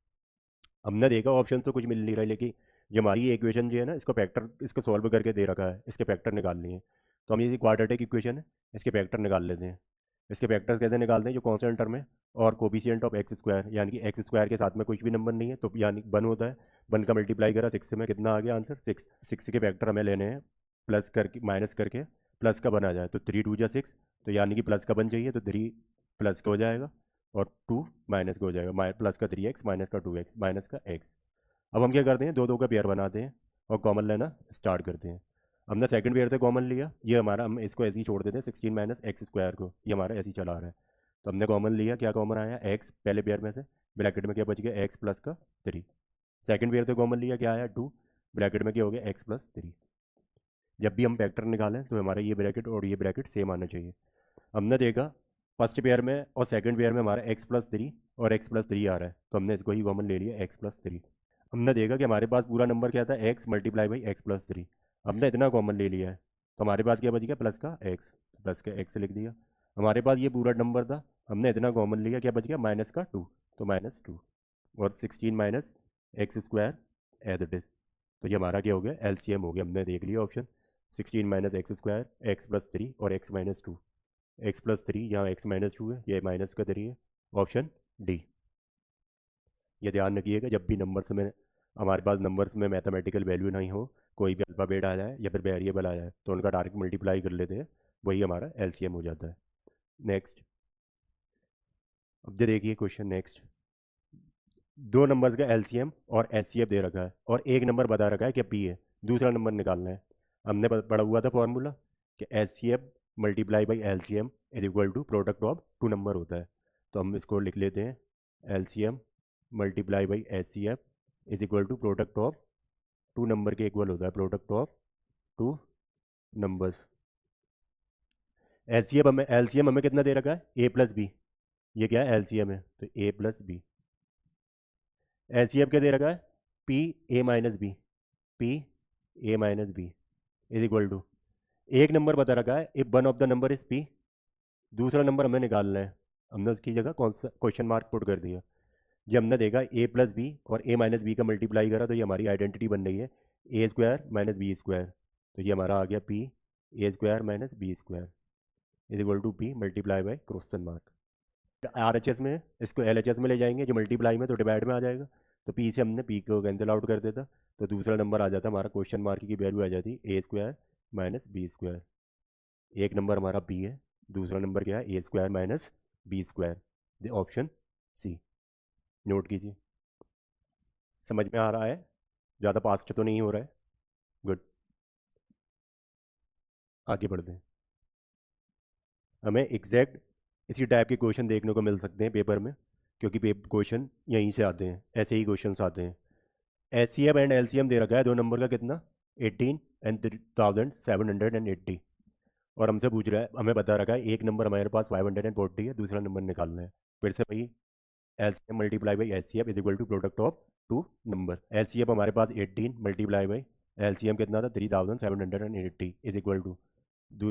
A: हमने देखा ऑप्शन तो कुछ मिल नहीं रहा है, लेकिन जो हमारी ये इक्वेशन जो है ना इसको फैक्टर इसको सॉल्व करके दे रखा है, इसके फैक्टर निकालनी है। तो हम ये क्वाड्रेटिक इक्वेशन है इसके फैक्टर निकाल लेते हैं। इसके फैक्टर्स कैसे निकालते हैं, जो कॉन्स्टेंट टर्म है और कोफिशिएंट ऑफ एक्स स्क्वायर, यानी कि एक्स स्क्वायर के साथ में कुछ भी नंबर नहीं है तो यानी 1 होता है। 1 का मल्टीप्लाई करा 6 में कितना आ गया आंसर 6। 6 के फैक्टर हमें लेने हैं प्लस करके माइनस करके प्लस का 1 आ जाए, तो 3 2 जा 6, तो यानी कि प्लस का 1 चाहिए तो 3 प्लस का हो जाएगा और 2 माइनस का हो जाएगा, प्लस का 3x माइनस का 2x माइनस का x। अब हम क्या करते हैं दो दो का पेयर बनाते हैं और कॉमन लेना स्टार्ट करते हैं। हमने सेकंड पेयर से कॉमन लिया, ये हमारा हम इसको ऐसे ही छोड़ देते हैं 16 माइनस एक्स स्क्वायर को, ये हमारा ऐसे ही चला आ रहा है। तो हमने कॉमन लिया, क्या कॉमन आया x पहले पेयर में से, ब्रैकेट में क्या बच गया x प्लस का 3। सेकंड पेयर से कॉमन लिया, क्या आया 2, ब्रैकेट में क्या हो गया x प्लस 3। जब भी हम फैक्टर निकालें तो हमारा ये ब्रैकेट और ये ब्रैकेट सेम आना चाहिए। हमने देखा फर्स्ट पेयर में और सेकंड पेयर में हमारा x प्लस 3 और x प्लस 3 आ रहा है, तो हमने इसको ही कॉमन ले लिया x प्लस 3। हमने देखा कि हमारे पास पूरा नंबर क्या था x multiply by x plus 3, हमने इतना कॉमन ले लिया है तो हमारे पास क्या बच गया प्लस का x, प्लस का x लिख दिया। हमारे पास ये पूरा नंबर था, हमने इतना कॉमन लिया, क्या बच गया माइनस का 2, तो माइनस 2 और 16 minus x square as it is. तो ये हमारा क्या हो गया एलसीएम हो गया, हमने देख लिया option 16 minus x square x plus 3 और एक्स माइनस 2। एक्स प्लस 3 यहाँ एक्स माइनस 2 है, ये माइनस का 3 है, ऑप्शन डी। ये ध्यान रखिएगा जब भी नंबर्स में हमारे पास नंबर्स में मैथमेटिकल वैल्यू नहीं हो, कोई भी अल्फ़ाबेट आ जाए या फिर वेरिएबल आ जाए, तो उनका डायरेक्ट मल्टीप्लाई कर लेते हैं, वही हमारा एलसीएम हो जाता है। नेक्स्ट, अब ये देखिए क्वेश्चन नेक्स्ट। दो नंबर्स का एलसीएम और एचसीएफ दे रखा है और एक नंबर बता रखा है कि पी है, दूसरा नंबर निकालना है। हमने पढ़ा हुआ था फॉर्मूला कि HCF multiply by LCM is equal to product of two number होता है। तो हम इसको लिख लेते हैं, LCM multiply by HCF is equal to product of two number के इक्वल होता है, product of two numbers. LCM हमें कितना दे रखा है, ए प्लस बी। ये क्या है, एलसीएम है, तो ए प्लस बी। एचसीएफ क्या दे रखा है, P A minus B, P A minus B is equal to, एक नंबर बता रखा है if one of the number is P, दूसरा नंबर हमें निकालना है। हमने उसकी जगह कौन सा क्वेश्चन मार्क पुट कर दिया। जब हमने देखा ए प्लस बी और ए माइनस बी का मल्टीप्लाई करा, तो ये हमारी आइडेंटिटी बन रही है A square minus B square. तो ये हमारा आ गया P A square minus B square is equal to P multiply by question mark. R H S में इसको एल एच एस में ले जाएंगे, जो मल्टीप्लाई में तो डिवाइड में आ जाएगा, तो पी से हमने पी को कैंसिल आउट कर देता, तो दूसरा नंबर आ जाता हमारा, क्वेश्चन मार्क की वैल्यू आ जाती A square minus B square. एक नंबर हमारा पी है, दूसरा नंबर क्या है, A square minus B square, the option C. Note कीजिए, समझ में आ रहा है, ज़्यादा फास्ट तो नहीं हो रहा है, गुड। आगे बढ़ते हैं। हमें एग्जैक्ट इसी टाइप के क्वेश्चन देखने को मिल सकते हैं पेपर में, क्योंकि क्वेश्चन यहीं से आते हैं, ऐसे ही क्वेश्चन आते हैं। एचसीएफ एंड एलसीएम दे रखा है दो नंबर का कितना, 18 एंड 3780, और हमसे पूछ रहा है, हमें बता रखा है एक नंबर हमारे पास 540 है, दूसरा नंबर निकालना है। फिर से भाई, LCM multiply by HCF is equal to product of two number. HCF हमारे पास 18 मल्टीप्लाई बाई एलसीएम कितना था, 3780 इज इक्वल टू,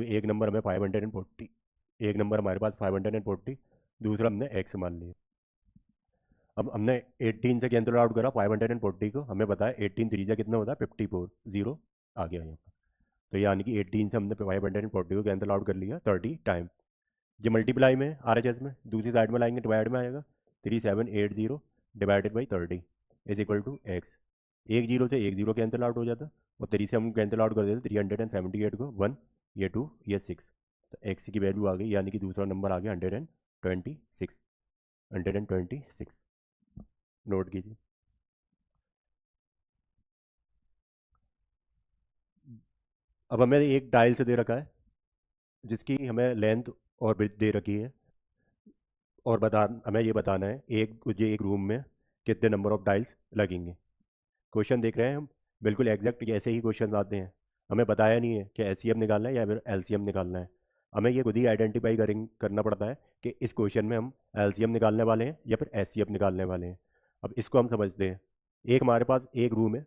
A: एक नंबर हमें 540, एक नंबर हमारे पास 540, दूसरा हमने एक्स मान लिया। अब हमने 18 से कैंसिल आउट करा 540 को, हमें बताया 18 3 से कितना होता है 54, जीरो आ गया यहाँ पर। तो यानी कि 18 से हमने 540 को कैंसिल आउट कर लिया 30 टाइम। ये मल्टीप्लाई में आर एच एस में दूसरी साइड में लाएंगे, डिवाइड में आएगा, 3780 divided by 30 is equal to x. एक जीरो से एक जीरो कैंसिल आउट हो जाता, और 3 से हम कैंसिल आउट कर देते 378 को, 1 ये 2 ये 6, तो एक्स की वैल्यू आ गई, यानी कि दूसरा नंबर आ गया 126, 126। नोट कीजिए। अब हमें एक टाइल से दे रखा है, जिसकी हमें लेंथ और ब्रेड्थ दे रखी है, और हमें ये बताना है एक रूम में कितने नंबर ऑफ टाइल्स लगेंगे। क्वेश्चन देख रहे हैं हम, बिल्कुल एग्जैक्ट ऐसे ही क्वेश्चन आते हैं। हमें बताया नहीं है कि एचसीएफ निकालना है या फिर एलसीएम निकालना है, हमें ये खुद ही आइडेंटिफाई करना पड़ता है कि इस क्वेश्चन में हम एलसीएम निकालने वाले हैं या फिर एचसीएफ निकालने वाले हैं। अब इसको हम समझते हैं। एक हमारे पास एक रूम है,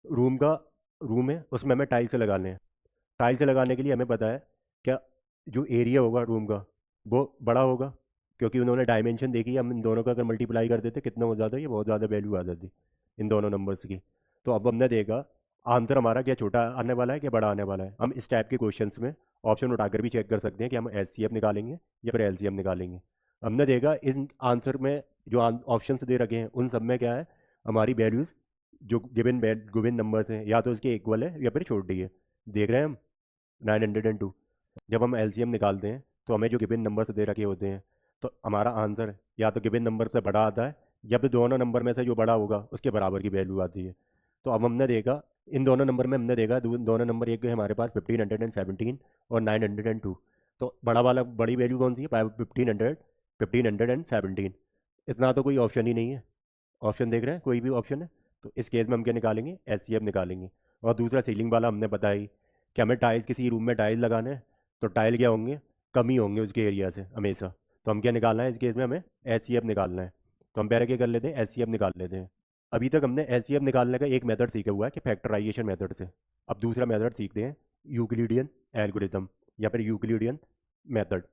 A: रूम का रूम है, उसमें हमें टाइल्स लगाने हैं। टाइल्स लगाने के लिए हमें पता है क्या, जो एरिया होगा रूम का वो बड़ा होगा, क्योंकि उन्होंने डायमेंशन देखी है। हम इन दोनों का अगर मल्टीप्लाई कर देते कितना हो जाता है, ये बहुत ज़्यादा वैल्यू आ जाती इन दोनों नंबर्स की। तो अब हमने देखा आंसर हमारा क्या छोटा आने वाला है क्या बड़ा आने वाला है। हम इस टाइप के क्वेश्चंस में ऑप्शन उठाकर भी चेक कर सकते हैं कि हम एचसीएफ निकालेंगे या फिर एलसीएम निकालेंगे। हमने देखा इन आंसर में जो ऑप्शन दे रखे हैं उन सब में क्या है, हमारी वैल्यूज़ जो गिवन गिवन नंबर्स हैं या तो इसके इक्वल है या फिर छोटी है। देख रहे हैं हम 902। जब हम एलसीएम निकालते हैं तो हमें जो गिवन नंबर से दे रखे होते हैं, तो हमारा आंसर या तो गिवन नंबर से बड़ा आता है, या फिर दोनों नंबर में से जो बड़ा होगा उसके बराबर की वैल्यू आती है। तो अब हमने देखा इन दोनों नंबर में, हमने देखा दोनों नंबर, एक है हमारे पास 1517 और 902। तो बड़ा वाला बड़ी वैल्यू कौन सी है, 1517। इतना तो कोई ऑप्शन ही नहीं है। ऑप्शन देख रहे हैं, कोई भी ऑप्शन है, तो इस केस में हम क्या निकालेंगे, एचसीएफ निकालेंगे। और दूसरा सीलिंग वाला हमने बताया ही कि हमें टाइल्स, किसी रूम में टाइल लगाना है, तो टाइल क्या होंगे, कम ही होंगे उसके एरिया से हमेशा। तो हम क्या निकालना है इस केस में, हमें एचसीएफ निकालना है। तो हम पहले क्या कर लेते हैं, एचसीएफ निकाल लेते हैं। अभी तक हमने एचसीएफ निकालने का एक मेथड सीखा हुआ है कि फैक्टराइजेशन मेथड से। अब दूसरा मेथड सीखते हैं, यूक्लिडियन एल्गोरिथम या फिर यूक्लिडियन मेथड।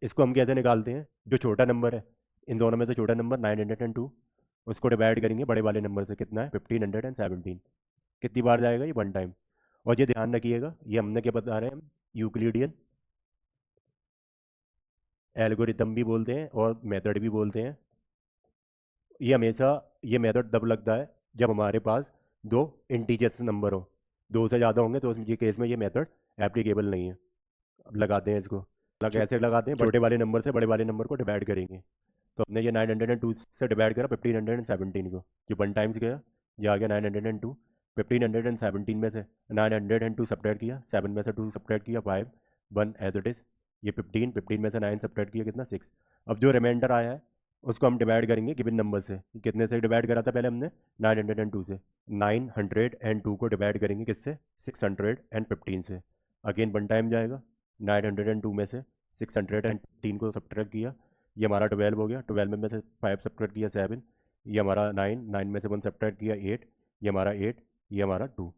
A: इसको हम कैसे निकालते हैं, जो छोटा नंबर है, इन दोनों में से छोटा नंबर 902, उसको डिवाइड करेंगे बड़े वाले नंबर से, कितना है 1517। कितनी बार जाएगा, ये वन टाइम। और ये ध्यान रखिएगा, ये हमने क्या बता रहे हैं, हम यूक्लिडियन एल्गोरिथम भी बोलते हैं और मेथड भी बोलते हैं। ये हमेशा, ये मेथड तब लगता है जब हमारे पास दो इंटीजर्स नंबर हो, दो से ज़्यादा होंगे तो उस ये केस में ये मेथड एप्लीकेबल नहीं है। अब लगाते हैं इसको। कैसे लगाते हैं, छोटे वाले नंबर से बड़े वाले नंबर को डिवाइड करेंगे। तो हमने ये 902 से डिवाइड करा 1517 को, जो 1 टाइम्स गया, ये आ गया 902। 1517 में से 902 सब्ट्रैक्ट किया, 7 में से 2 सब्ट्रैक्ट किया 5, 1 एज इट इज़। ये 15 में से 9 सब्ट्रैक्ट किया कितना 6। अब जो रिमाइंडर आया है उसको हम डिवाइड करेंगे गिवन नंबर से। कितने से डिवाइड करा था पहले हमने, 902 से। 902 को डिवाइड करेंगे किससे, 615 से। अगेन 1 टाइम जाएगा, 902 में से 615 को सब्ट्रैक्ट किया, ये हमारा 12 हो गया। 12 में से 5 सब्ट्रैक्ट किया 7, ये हमारा 9, 9 में से 1 सब्ट्रैक्ट किया 8, ये हमारा 8, ये हमारा 2।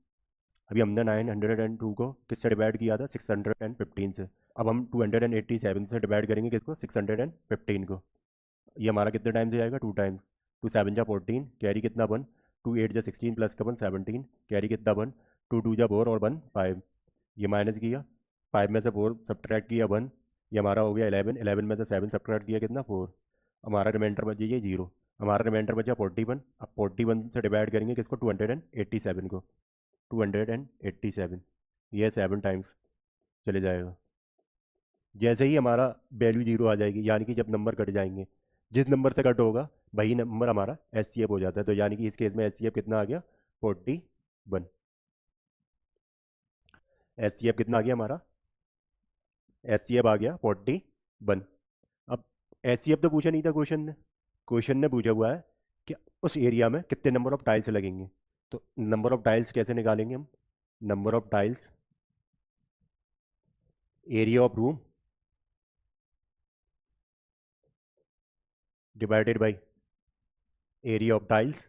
A: अभी हमने 902 को किससे डिवाइड किया था, 615 से। अब हम 287 से डिवाइड करेंगे किसको, 615 को। ये हमारा कितने टाइम से आएगा, 2 टाइम। 2 7 जा 14, कैरी कितना 1, 2 8 जा 16 प्लस का 1 17, कैरी कितना 1, 2 2 जा 4 और 1 5। ये माइनस किया, 5 में से 4 सब्ट्रैक्ट किया 1, ये हमारा हो गया 11, 11 में से 7 सब्ट्रैक्ट किया कितना 4। हमारा रिमाइंडर बच गया 0। हमारा रिमाइंडर बचा 41। अब 41 से डिवाइड करेंगे किसको, 287 को। 287, ये 7 टाइम्स चले जाएगा। जैसे ही हमारा वैल्यू 0 आ जाएगी, यानी कि जब नंबर कट जाएंगे, जिस नंबर से कट होगा वही नंबर हमारा एस हो जाता है। तो यानी कि इस केस में एस कितना आ गया, 41। एस कितना आ गया हमारा, एस आ गया 41। अब एस तो पूछा नहीं था क्वेश्चन ने। क्वेश्चन ने पूछा हुआ है कि उस एरिया में कितने नंबर ऑफ टाइल्स लगेंगे। तो नंबर ऑफ टाइल्स कैसे निकालेंगे हम, number of tiles, area of room divided by area of tiles.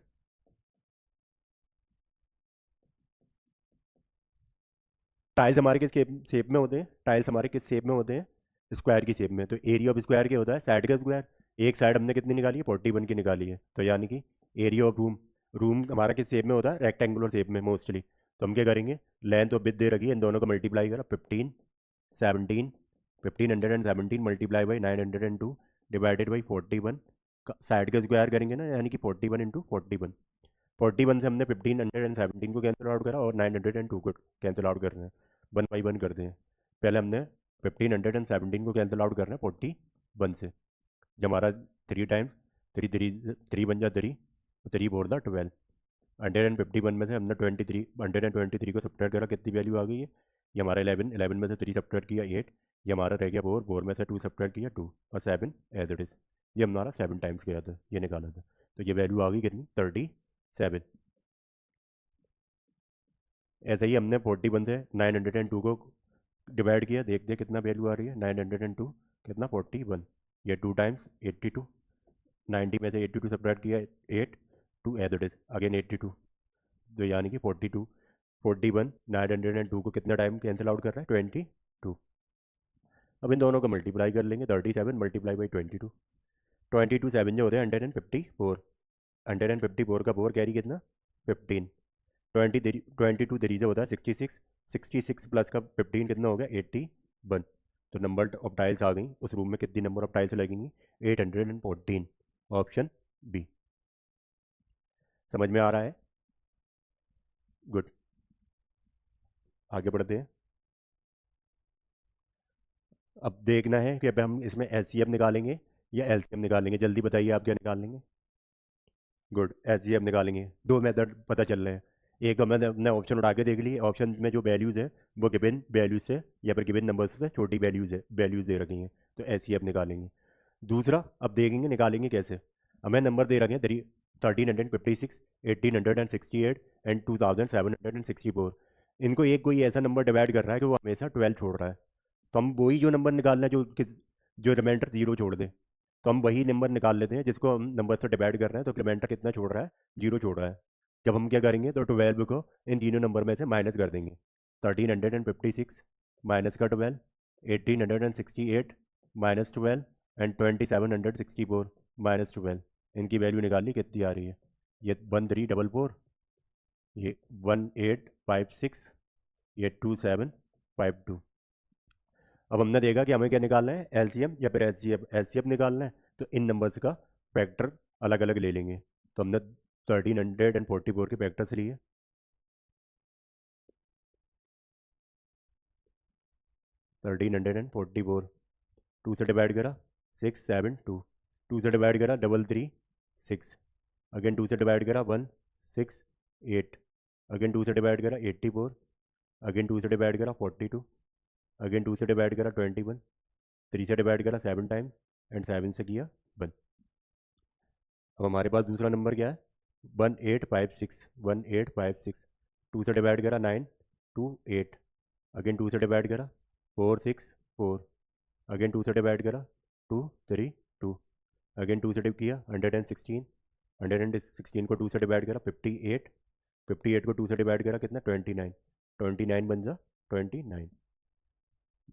A: Tiles हमारे किस शेप में होते हैं, टाइल्स हमारे किस शेप में होते हैं, स्क्वायर की शेप में। तो एरिया ऑफ स्क्वायर क्या होता है, साइड का स्क्वायर। एक साइड हमने कितनी निकाली है, 41 की निकाली है। तो यानी कि एरिया ऑफ रूम, रूम हमारा किस शेप में होता है, रेक्टेंगुलर शेप में मोस्टली। तो हम क्या करेंगे, लेंथ और विड्थ दे रखी है, इन दोनों को मल्टीप्लाई करा, 17 1517 multiply by 902 divided by 41। Side का स्क्वायर करेंगे ना, यानी कि 41 इंटू 41। 41 से हमने 1517 को कैंसिल आउट करा और 902 को कैंसिल आउट कर रहे हैं, 1 बाई 1 करते हैं। पहले हमने 1517 को कैंसिल आउट करना है 41 से। जब हमारा 3 टाइम्स, 3 3 3 बन जा 3, 3 4 दा 12। 151 में से हमने 123 को सब्ट्रैक्ट करा, कितनी वैल्यू आ गई है, ये हमारा 11, 11 में से 3 सब्ट्रैक्ट किया 8, ये हमारा रह गया 4, 4 में से 2 सब्ट्रैक्ट किया 2 और 7 एज इट इज़। ये हमारा 7 टाइम्स गया था, ये निकाला था। तो ये वैल्यू आ गई कितनी, 37। ऐसे ही हमने 41 से 902 को डिवाइड किया, देखते कितना वैल्यू आ रही है, 902 कितना 41, ये 2 टाइम्स 82। 90 में से 82 सब्ट्रैक्ट किया 8, 2 एज इट इज अगेन 82। तो यानी कि 42, 41 902 को कितना टाइम कैंसिल आउट कर रहा है, 22। अब इन दोनों को मल्टीप्लाई कर लेंगे, 37 मल्टीप्लाई बाई 22। 22 7 जो होते हैं 154। 154 का 4 कैरी कितना, 15। 22 3 से होता है 66। 66 प्लस का 15 कितना हो गया, 81। तो नंबर ऑफ टाइल्स आ गई, उस रूम में कितनी नंबर ऑफ टाइल्स लगेंगी, 814। Option B. समझ में आ रहा है, गुड। आगे बढ़ते हैं। अब देखना है कि अब हम इसमें एचसीएफ निकालेंगे या एलसीएम निकालेंगे, जल्दी बताइए आप क्या निकालेंगे। गुड, एचसीएफ निकालेंगे। दो मेथड पता चल रहे हैं, एक तो मैंने अपने ऑप्शन उठा के देख ली, ऑप्शन में जो वैल्यूज़ है वो गिवन वैल्यूज से या फिर गिवन नंबर से छोटी वैल्यूज़ दे रखी हैं, तो एचसीएफ निकालेंगे। दूसरा अब देखेंगे निकालेंगे कैसे। हमें नंबर दे रखे हैं 1356, 1868 एंड 2764। इनको एक कोई ऐसा नंबर डिवाइड कर रहा है कि वो हमेशा 12 छोड़ रहा है। तो हम वही जो नंबर निकालना है जो रिमाइंडर 0 छोड़ दे, तो हम वही नंबर निकाल लेते हैं जिसको हम नंबर से डिवाइड कर रहे हैं। तो रिमाइंडर कितना छोड़ रहा है, 0 छोड़ रहा है। जब हम क्या करेंगे, तो 12 को इन तीनों नंबर में से माइनस कर देंगे। 1356 माइनस का 12, 1868 माइनस 12 एंड 2764 माइनस 12। इनकी वैल्यू निकालनी, कितनी आ रही है, ये 1344, ये 1856, ये 2752। अब हमने देखा कि हमें क्या निकालना है, एलसीएम या फिर एचसीएफ। एचसीएफ निकालना है तो इन नंबर्स का फैक्टर अलग अलग ले लेंगे। तो हमने 1344 के फैक्टर्स लिए 1344 टू से डिवाइड करा 672 टू से डिवाइड करा 336 अगेन टू से डिवाइड करा 168 अगेन टू से डिवाइड करा 84 अगेन टू से डिवाइड करा 42 अगेन टू से डिवाइड करा 21 3 से डिवाइड करा 7 टाइम एंड 7 से किया 1। अब हमारे पास दूसरा नंबर क्या है 1856 टू से डिवाइड करा 928 अगेन टू से डिवाइड करा 464 अगेन टू से डिवाइड करा 232 अगेन टू से डिवाइड किया 116 को टू से डिवाइड करा 58 को टू से डिवाइड करा कितना 29 बन जा 29।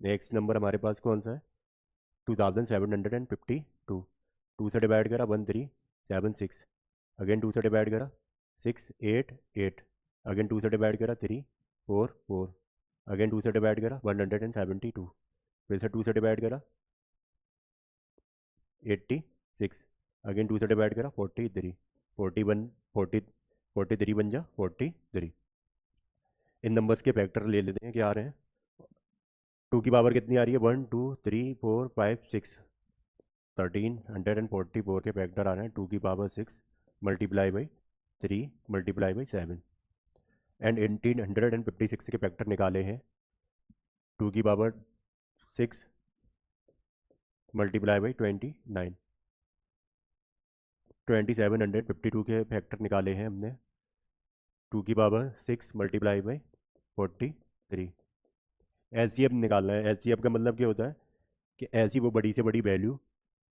A: नेक्स्ट नंबर हमारे पास कौन सा है 2752 टू से डिवाइड करा 1376 अगेन टू से डिवाइड करा 688 अगेन टू से डिवाइड करा 344 अगेन टू से डिवाइड करा 172 फिर से टू से डिवाइड करा 86 अगेन टू से डिवाइड करा 43 43 बन जा 43। इन नंबर्स के फैक्टर ले लेते हैं क्या आ रहे हैं 2 की पावर कितनी आ रही है 1 2 3 4 5 6 1344 के फैक्टर आ रहे हैं 2 की power 6 multiply by 3 multiply by 7 and 1856 के फैक्टर निकाले हैं 2 की पावर 6 मल्टीप्लाई बाई 29 2752 के फैक्टर निकाले हैं हमने 2 की पावर 6 मल्टीप्लाई बाई 43। एलसीएम निकालना है। एलसीएम का मतलब क्या होता है कि ऐसी वो बड़ी से बड़ी वैल्यू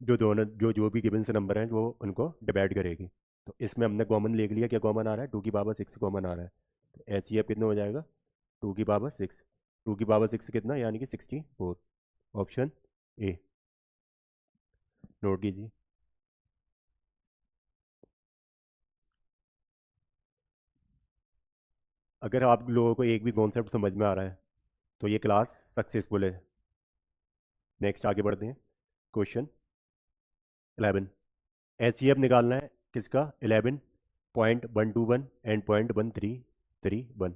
A: जो भी गिवन से नंबर हैं वो उनको डिवाइड करेगी। तो इसमें हमने कॉमन ले लिया क्या कॉमन आ रहा है 2 की पावर 6 कॉमन आ रहा है तो एलसीएम कितना हो जाएगा 2 की पावर 6 2 की पावर 6 कितना यानी कि 64 ऑप्शन ए नोट कीजिए। अगर आप लोगों को एक भी कॉन्सेप्ट समझ में आ रहा है तो ये क्लास सक्सेसफुल है। नेक्स्ट आगे बढ़ते हैं क्वेश्चन 11 एचसीएफ निकालना है किसका 11.121 एंड 0.1331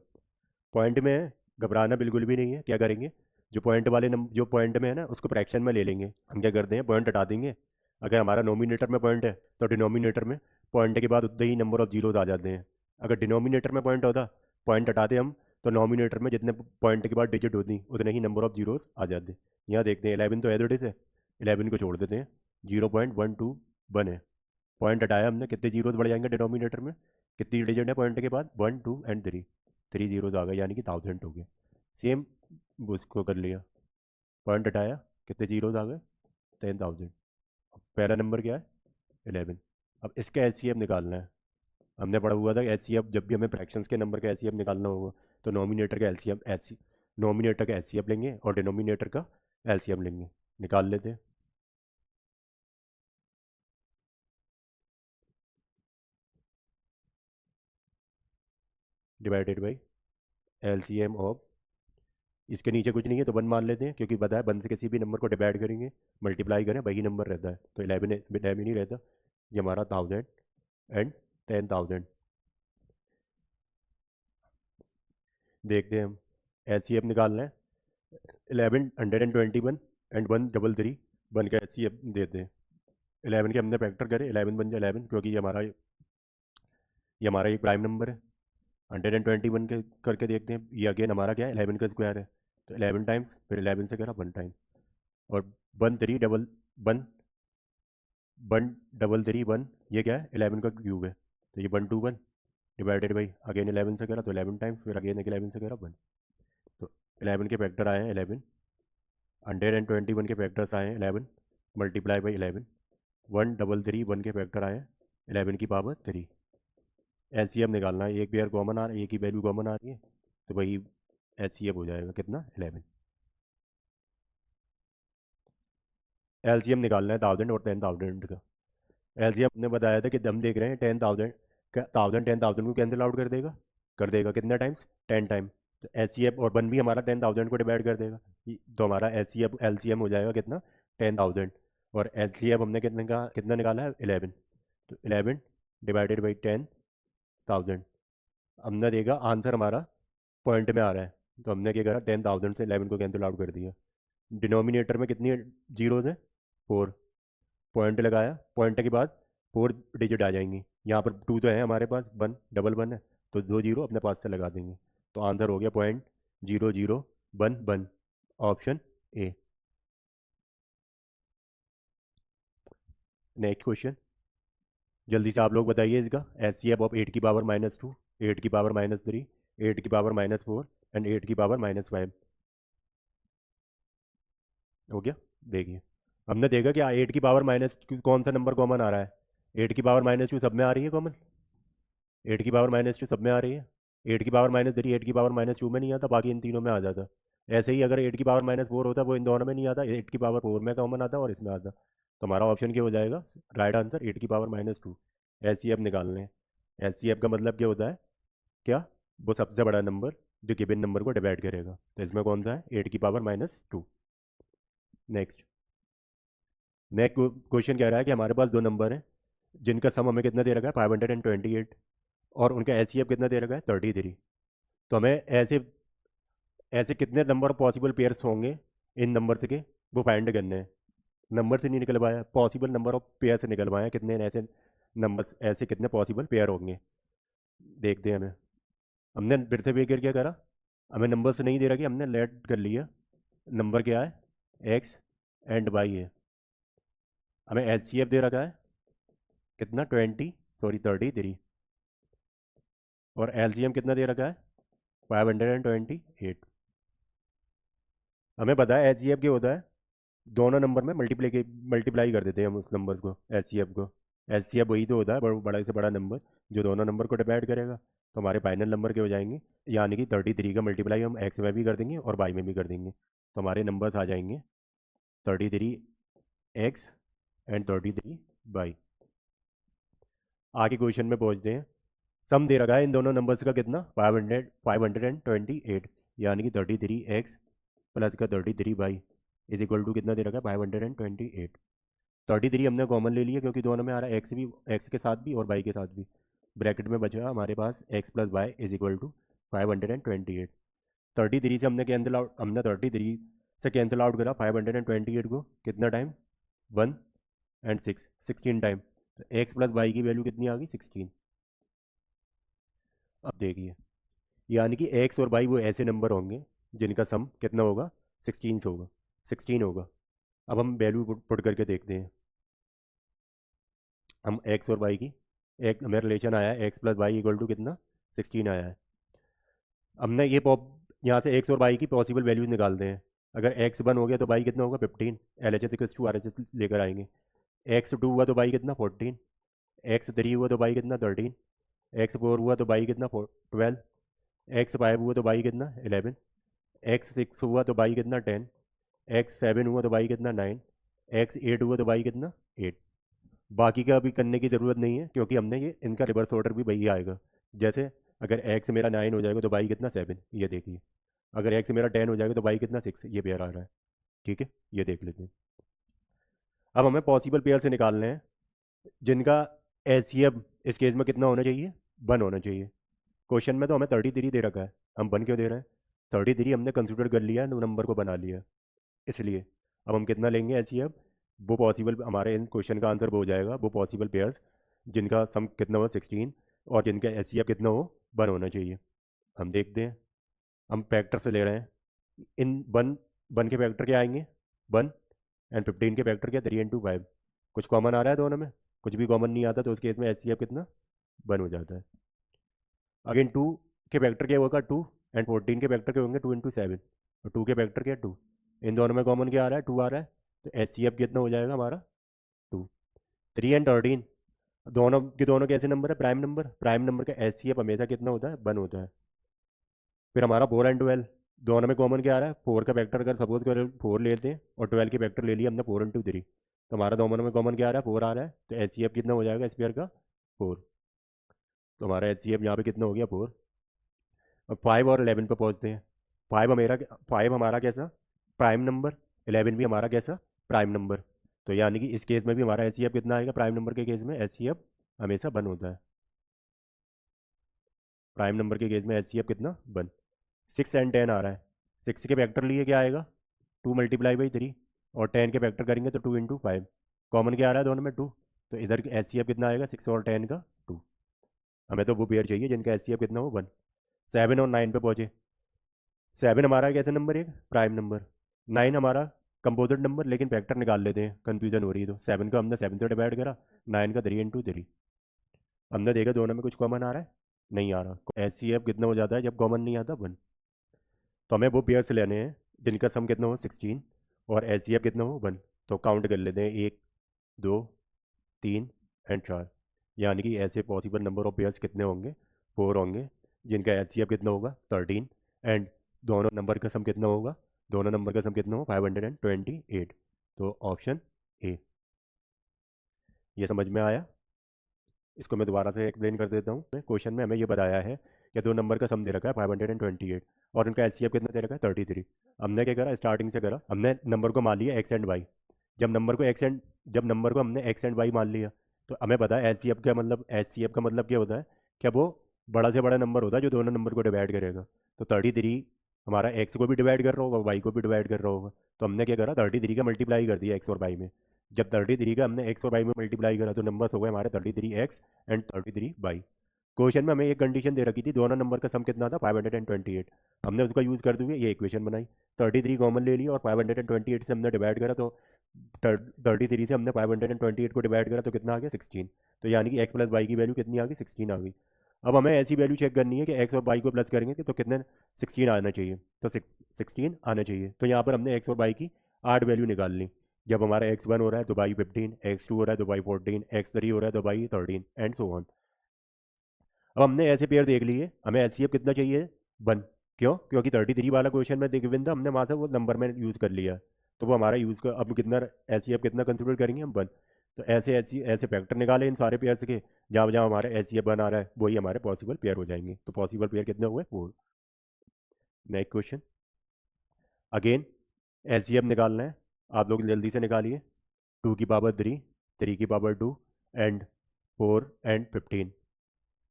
A: पॉइंट में है घबराना बिल्कुल भी नहीं है। क्या करेंगे जो पॉइंट वाले नंबर जो पॉइंट में है ना उसको फ्रैक्शन में ले लेंगे। हम क्या करते हैं पॉइंट हटा देंगे। अगर हमारा नोमिनेटर में पॉइंट है तो डिनोमिनेटर में पॉइंट के बाद उतने ही नंबर ऑफ जीरोज आ जाते हैं। अगर डिनोमिनेटर में पॉइंट होता पॉइंट हटाते हम तो नोमिनेटर में जितने पॉइंट के बाद डिजिट होती उतने ही नंबर ऑफ जीरोज आ जाते। यहाँ देखते हैं 11 तो एज इट इज है 11 को छोड़ देते हैं 0.121 है। पॉइंट हटाया हमने कितने जीरोज बढ़ जाएंगे डिनोमिनेटर में कितनी डिजिट है पॉइंट के बाद 1 2 एंड 3 जीरोज आ गए यानी कि 1000 हो गए। सेम उसको कर लिया पॉइंट हटाया कितने जीरोज आ गए 10,000। पहला नंबर क्या है 11। अब इसका एचसीएफ निकालना है। हमने पढ़ा हुआ था एचसीएफ जब भी हमें फ्रैक्शंस के नंबर का एचसीएफ निकालना होगा तो नोमिनेटर का एलसीएम नोमिनेटर का एचसीएफ लेंगे और डिनोमिनेटर का एलसीएम लेंगे। निकाल लेते हैं। डिवाइडेड बाई एलसीएम ऑफ इसके नीचे कुछ नहीं है तो 1 मान लेते हैं क्योंकि पता है 1 से किसी भी नंबर को डिवाइड करेंगे मल्टीप्लाई करें वही नंबर रहता है तो 11 ही रहता। ये हमारा 1000 एंड 10,000। देखते हैं हम एचसीएफ निकालना है 1121 एंड 133 का एचसीएफ देते हैं। 11 के हमने फैक्टर करे 11 बन जाए 11 क्योंकि ये हमारा एक प्राइम नंबर है। 121 के करके देखते हैं ये अगेन हमारा क्या है 11 का स्क्वायर है तो 11 टाइम्स फिर 11 से करा 1 टाइम और 1 ये क्या है 11 का क्यूब है तो ये 121 डिवाइडेड बाई अगेन 11 से करा तो 11 टाइम्स फिर अगेन 11 से करा 1 तो 11 के फैक्टर आए हैं 11 121 के फैक्टर्स आए हैं 11 मल्टीप्लाई बाई 11 1 के फैक्टर आए हैं 11 की पावर 3। एलसीएम निकालना है एक पेयर कॉमन आ रहा है एक ही वैल्यू कॉमन आ रही है तो वही एचसीएफ हो जाएगा कितना 11। एलसीएम निकालना है 1000 और 10,000 का। एलसीएम ने बताया था कि हम देख रहे हैं 10,000 को कैंसिल आउट कर देगा कितना टाइम्स 10 टाइम तो एचसीएफ और 1 भी हमारा 10,000 को डिवाइड कर देगा तो हमारा एचसीएफ एलसीएम हो जाएगा कितना 10,000 और एचसीएफ हमने कितना निकाला है 11 तो 11 डिवाइडेड बाई 10 10,000। हमने देखा आंसर हमारा पॉइंट में आ रहा है, तो हमने क्या करा, 10,000 से 11 को कैंसिल आउट कर दिया। डिनोमिनेटर में कितनी जीरोज है, 4। पॉइंट लगाया, पॉइंट के बाद 4 डिजिट आ जाएंगी। यहाँ पर 2 तो है हमारे पास, 1 डबल 1 है, तो 2 जीरो अपने पास से लगा देंगे। तो आंसर हो गया 0.0011, ऑप्शन ए। नेक्स्ट क्वेश्चन, जल्दी से आप लोग बताइए इसका। एच सी एफ ऑफ 8 की पावर -2, 8 की पावर -3, 8 की पावर -4 एंड 8 की पावर -5 हो गया। देखिए, हमने देखा कि 8 की पावर माइनस कौन सा नंबर कॉमन आ रहा है। 8 की पावर -2 सब में आ रही है कॉमन, 8 की पावर -2 सब में आ रही है। 8 की पावर -3 8 की पावर -2 में नहीं आता, बाकी इन तीनों में आ जाता। ऐसे ही अगर 8 की पावर -4 होता वो इन दोनों में नहीं आता, 8 की पावर 4 में कॉमन आता और इसमें आता। तो हमारा ऑप्शन क्या हो जाएगा, राइट आंसर 8 की पावर -2। एच सी एफ निकालने हैं। एच सी एफ का मतलब क्या होता है, क्या, वो सबसे बड़ा नंबर जो गिवन नंबर को डिवाइड करेगा। तो इसमें कौन सा है, 8 की पावर -2। नेक्स्ट, नेक्स्ट क्वेश्चन कह रहा है कि हमारे पास दो नंबर हैं जिनका सम हमें कितना दे रखा है, 528, और उनका एच सी एफ कितना दे रखा है, 33। तो हमें ऐसे ऐसे कितने नंबर पॉसिबल पेयर्स होंगे इन नंबर के, वो फाइंड करने हैं। नंबर से नहीं निकल पाया, पॉसिबल नंबर ऑफ पेयर से निकल पाया, कितने ऐसे नंबर, ऐसे कितने पॉसिबल पेयर होंगे, देखते हैं हमें। हमने फिर से बेकर क्या करा, हमें नंबर से नहीं दे रहा कि हमने लेट कर लिया नंबर क्या है, एक्स एंड वाई है। हमें एच सी एफ दे रखा है कितना, 33, और एल सी एम कितना दे रखा है, 528। हमें पता है एच सी एफ क्या होता है, दोनों नंबर में मल्टीप्लाई कर देते हैं हम उस नंबर को, एच सी एफ को। एच सी एफ वही तो होता है, बड़ा से बड़ा नंबर जो दोनों नंबर को डिवाइड करेगा। तो हमारे फाइनल नंबर के हो जाएंगे, यानी कि 33 का मल्टीप्लाई हम एक्स में भी कर देंगे और वाई में भी कर देंगे। तो हमारे नंबर्स आ जाएंगे 33x एंड 33y। आगे क्वेश्चन में पहुंचते हैं। सम दे रखा है इन दोनों नंबर्स का कितना, 528, यानी कि 33x प्लस का 33y इज इक्वल टू कितना दे रखा है, 528। 33 हमने कॉमन ले लिया क्योंकि दोनों में आ रहा है, एक्स भी, एक्स के साथ भी और वाई के साथ भी। ब्रैकेट में बचा हमारे पास x plus y is equal to 528। 33 से हमने कैंसिल आउट, हमने 33 से कैंसिल आउट करा 528 को कितना टाइम, 1 एंड 6, 16 टाइम। तो एक्स प्लस वाई की वैल्यू कितनी आ गई, 16। अब देखिए, यानी कि एक्स और वाई वो ऐसे नंबर होंगे जिनका सम कितना होगा, 16 से होगा, 16 होगा। अब हम वैल्यू पुट करके देखते हैं। हम एक्स और वाई की, एक हमें रिलेशन आया है x plus y equal to कितना, 16 आया है। हमने ये यहाँ से एक्स और वाई की पॉसिबल वैल्यूज निकालते हैं। अगर एक्स 1 हो गया तो वाई कितना होगा, 15। L H S equal to R H S लेकर आएंगे। एक्स 2 हुआ तो वाई कितना, 14। एक्स 3 हुआ तो वाई कितना, 13। एक्स 4 हुआ तो वाई कितना, 12। एक्स 5 हुआ तो वाई कितना, 11। एक्स 6 हुआ तो वाई कितना, 10। एक्स 7 हुआ तो वाई कितना, 9। एक्स 8 हुआ तो वाई कितना, 8। बाकी का अभी करने की ज़रूरत नहीं है क्योंकि हमने ये इनका रिवर्स ऑर्डर भी वही आएगा। जैसे अगर एक्स मेरा 9 हो जाएगा तो वाई कितना, 7, ये देखिए। अगर एक्स मेरा 10 हो जाएगा तो वाई कितना, 6, ये पेयर आ रहा है। ठीक है, ये देख लेते हैं। अब हमें पॉसिबल पेयर से निकालने हैं जिनका एच सी एफ इस केस में कितना होना चाहिए, 1 होना चाहिए। क्वेश्चन में तो हमें 33 दे रखा है, हम 1 क्यों दे रहे हैं, 33 हमने कंसिडर कर लिया है, नंबर को बना लिया इसलिए। अब हम कितना लेंगे एच सी एफ, वो पॉसिबल हमारे इन क्वेश्चन का आंसर वो हो जाएगा, वो पॉसिबल पेयर्स जिनका सम कितना हो, 16, और जिनका एच सी एफ कितना हो, 1 होना चाहिए। हम देखते हैं, हम फैक्टर से ले रहे हैं। इन 1 के फैक्टर क्या आएंगे, 1, एंड 15 के फैक्टर क्या, 3 × 5। कुछ कॉमन आ रहा है दोनों में, कुछ भी कॉमन नहीं आता, तो उस केस में एच सी एफ कितना, 1 हो जाता है। अगेन 2 के फैक्टर क्या होगा, 2, एंड 14 के फैक्टर क्या होंगे, 2 × 7। और 2 के फैक्टर क्या, 2। इन दोनों में कॉमन क्या आ रहा है, 2 आ रहा है। तो एच सी एफ कितना हो जाएगा हमारा, 2। 3 एंड 13 दोनों के दोनों कैसे नंबर है, प्राइम नंबर। प्राइम नंबर का एच सी एफ हमेशा कितना होता है, 1 होता है। फिर हमारा 4 एंड 12 दोनों में कॉमन क्या आ रहा है, 4 का फैक्टर अगर सपोज करें 4 लेते हैं और 12 के फैक्टर ले लिया हमने 4 × 3, तो हमारा दोनों में कॉमन क्या आ रहा है, 4 आ रहा है। तो एच सी एफ कितना हो जाएगा स्क्वायर का, 4। तो हमारा एच सी एफ यहाँ पे कितना हो गया, 4। अब 5 और 11 पे पहुँचते हैं। 5 हमारा कैसा, प्राइम नंबर। 11 भी हमारा कैसा, प्राइम नंबर। तो यानी कि इस केस में भी हमारा एच सी एफ कितना आएगा, प्राइम नंबर के केस में एच सी एफ हमेशा 1 होता है। प्राइम नंबर के केस में एच सी एफ कितना 1। 6 एंड 10 आ रहा है, 6 के फैक्टर लिए क्या आएगा 2 मल्टीप्लाई बाई 3, और 10 के फैक्टर करेंगे तो 2 इंटू 5, कॉमन क्या आ रहा है दोनों में 2, तो इधर एच सी एफ कितना आएगा 6 और 10 का 2। हमें तो वो पेयर चाहिए जिनका एच सी एफ कितना हो 1। 7 और 9 पे पहुंचे। 7 हमारा कैसे नंबर, एक प्राइम नंबर, 9 हमारा कंपोजिट नंबर, लेकिन फैक्टर निकाल लेते हैं, कंफ्यूजन हो रही है। तो 7 को हमने 7 से डिवाइड करा, 9 का 3 इंटू 3। हमने देखा दोनों में कुछ कॉमन आ रहा है, नहीं आ रहा। एच सी एफ कितना हो जाता है जब कॉमन नहीं आता 1। तो हमें वो पेयर्स लेने हैं जिनका सम कितना हो 16 और एच सी एफ कितना हो 1। तो काउंट कर लेते हैं, 1 2 3 एंड 4, यानी कि ऐसे पॉसिबल नंबर ऑफ पेयर्स कितने होंगे 4 होंगे, जिनका एच सी एफ कितना होगा 13, एंड दोनों नंबर का सम कितना होगा, दोनों नंबर का सम कितना हो 528। तो ऑप्शन ए। ये समझ में आया? इसको मैं दोबारा से एक्सप्लेन कर देता हूँ। क्वेश्चन में हमें ये बताया है कि दो नंबर का सम दे रखा है 528 और उनका एच सी एफ कितना दे रखा है 33। हमने क्या करा, स्टार्टिंग से करा, हमने नंबर को मान लिया एक्स एंड वाई। जब नंबर को हमने एक्स एंड वाई मान लिया, तो हमें पता है एच सी एफ का मतलब, एच सी एफ का मतलब क्या होता है, क्या वो बड़ा से बड़ा नंबर होता है जो दोनों नंबर को डिवाइड करेगा। तो 33 हमारा एक्स को भी डिवाइड कर रहा होगा, वाई को भी डिवाइड कर रहा होगा। तो हमने क्या करा, 33 का मल्टीप्लाई कर दिया एक्स और वाई में। जब 33 का हमने एक्स और वाई में मल्टीप्लाई करा तो नंबर्स हो गए हमारे 33x एंड 33y। क्वेश्चन में हमें एक कंडीशन दे रखी थी, दोनों नंबर का सम कितना था 528। हमने उसका यूज़ करते हुए ये इक्वेशन बनाई, 33 कॉमन ले लिया और 528 से हमने डिवाइड करा, तो 33 से हमने 528 को डिवाइड करा तो कितना आ गया 16। तो यानी कि एक्स प्लस वाई की वैल्यू कितनी आ गई 16 आ गई। अब हमें ऐसी वैल्यू चेक करनी है कि एक्स और वाई को प्लस करेंगे तो कितने 16 आना चाहिए, तो 16 आना चाहिए। तो यहाँ पर हमने एक्स और वाई की 8 वैल्यू निकाल ली। जब हमारा x1 हो रहा है तो बाई 15, x2 हो रहा है तो बाई 14, x3 हो रहा है तो बाई 13 एंड सो ऑन। अब हमने ऐसे पेयर देख लिए, हमें एच सी एफ कितना चाहिए 1। क्यों? क्योंकि 33 वाला क्वेश्चन में गिवन था, हमने वहाँ से वो नंबर में यूज़ कर लिया, तो वो हमारा यूज़ कर, अब कितना एच सी एफ कितना कंसिडर करेंगे हम 1। तो ऐसे फैक्टर निकाले इन सारे पेयर्स के, जहाँ जहाँ हमारे एच सी एफ 1 आ रहा है वही हमारे पॉसिबल पेयर हो जाएंगे। तो पॉसिबल पेयर कितने हुए 4। Next question, again H C F निकालना है, आप लोग जल्दी से निकालिए। 2 की पावर 3, 3 की पावर 2 एंड 4 एंड 15।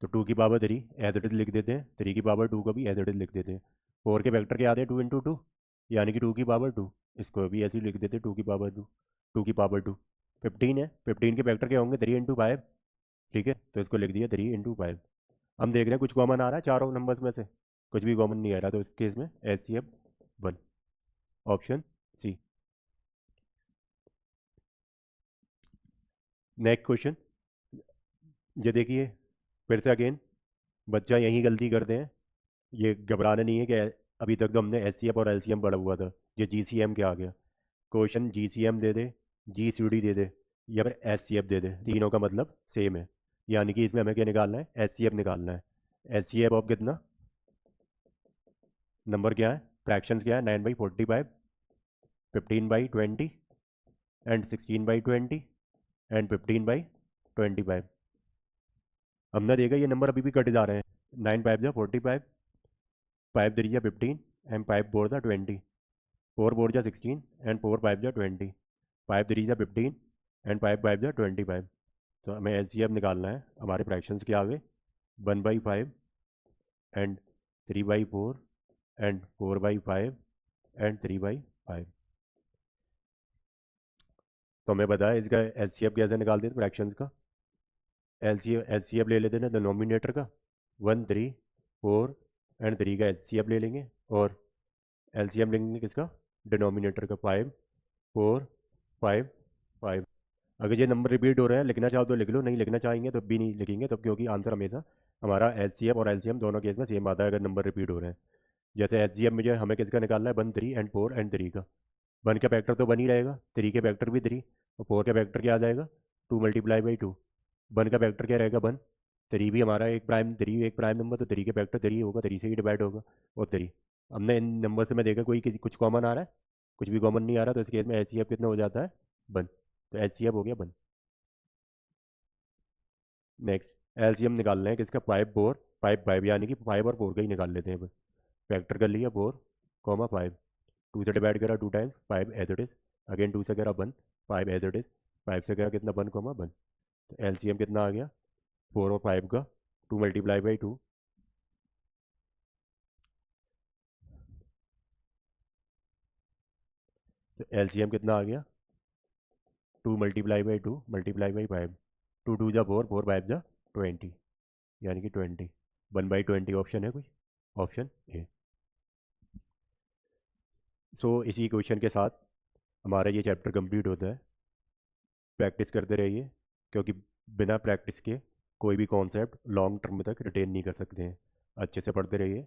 A: तो 2 की पावर 3 एज इट इज लिख देते हैं, 3 की पावर 2 को भी एज इट इज लिख देते हैं। 4 के फैक्टर क्या आते हैं 2 इंटू 2, यानी कि 2 की पावर 2, इसको भी ऐसे ही लिख देते हैं 2 की पावर 2, 2 की पावर 2। 15 है, 15 के फैक्टर क्या होंगे 3 इंटू 5, ठीक है, तो इसको लिख दिया 3 इंटू 5। हम देख रहे हैं कुछ कॉमन आ रहा है चारों नंबर्स में से, कुछ भी कॉमन नहीं आ रहा, तो इस केस में H C F 1, option C. Next question, ये देखिए फिर से अगेन बच्चा यही गलती करते हैं। ये घबराना नहीं है कि अभी तक तो हमने एच सी एफ और एल सी एम पढ़ा हुआ था, ये जी सी एम क्या आ गया। क्वेश्चन जी सी एम दे दे, जी सी डी दे दे, या फिर एच सी एफ दे दे, तीनों का मतलब सेम है। यानी कि इसमें हमें क्या निकालना है, एच सी एफ निकालना है। एच सी एफ ऑफ कितना, नंबर क्या है, फ्रैक्शंस क्या है, 9/45, 15/20 एंड 16/20 एंड 15/25। हमने देखा ये नंबर अभी भी कट जा रहे हैं, 9 5 जा 45, 5 3 जा 15 एंड 5 4 जा 20, 4 4 जा 16 एंड 4 5 जा 20, 5 3 जा 15 एंड 5 5 जा 25। तो हमें एच सी एफ निकालना है, हमारे फ्रैक्शंस क्या आ गए 1/5 एंड 3/4 एंड 4/5 एंड 3/5। तो हमें पता है इसका एच सी एफ कैसे निकालते हैं फ्रैक्शंस का। एच सी एफ ले लेते हैं डिनोमिनेटर का, 1 3 4 एंड 3 का एच सी एफ ले लेंगे, और एल सी एम लेंगे किसका, डिनोमिनेटर का, 5 4 5 5। अगर ये नंबर रिपीट हो रहे हैं, लिखना चाहो तो लिख लो, नहीं लिखना चाहेंगे तो भी नहीं लिखेंगे, तब क्योंकि आंसर हमेशा हमारा एच सी एफ और एल सी एम दोनों केस में सेम आता है अगर नंबर रिपीट हो रहे हैं। जैसे एच सी एफ में जो है हमें किसका निकालना है 1 3 एंड 4 एंड 3 का। 1 का फैक्टर तो 1 ही रहेगा, 3 के फैक्टर भी 3, और 4 का फैक्टर क्या आ जाएगा 2 मल्टीप्लाई बाई 2। 1 का फैक्टर क्या रहेगा 1, 3 भी हमारा एक प्राइम, 3 एक प्राइम नंबर, तो 3 के फैक्टर 3 होगा, 3 से ही डिवाइड होगा, और 3। हमने इन नंबर से मैं देखा कोई किसी कुछ कॉमन आ रहा है, कुछ भी कॉमन नहीं आ रहा, तो इस केस में एच सी एफ कितना हो जाता है 1। तो एच सी एफ हो गया 1। नेक्स्ट एल सी एम निकालना है किसका, 5 4 5 5, यानी कि 5 और 4 का ही निकाल लेते हैं। फैक्टर कर लिया 4 5, 2 से डिवाइड करा 2 times 5 as it is, again 2 से करा 1 5 एज इट इज, 5 से करा कितना 1 1। तो एल सी एम कितना आ गया 4 और 5 का, 2 मल्टीप्लाई बाई 2 तो एलसीएम कितना आ गया, 2 × 2 × 5, 2 2 जा 4, 4 5 जा 20, यानी कि 20, 1/20 ऑप्शन है कोई, ऑप्शन ए। सो इसी क्वेश्चन के साथ हमारा ये चैप्टर कंप्लीट होता है। प्रैक्टिस करते रहिए, क्योंकि बिना प्रैक्टिस के कोई भी कॉन्सेप्ट लॉन्ग टर्म तक रिटेन नहीं कर सकते हैं। अच्छे से पढ़ते रहिए।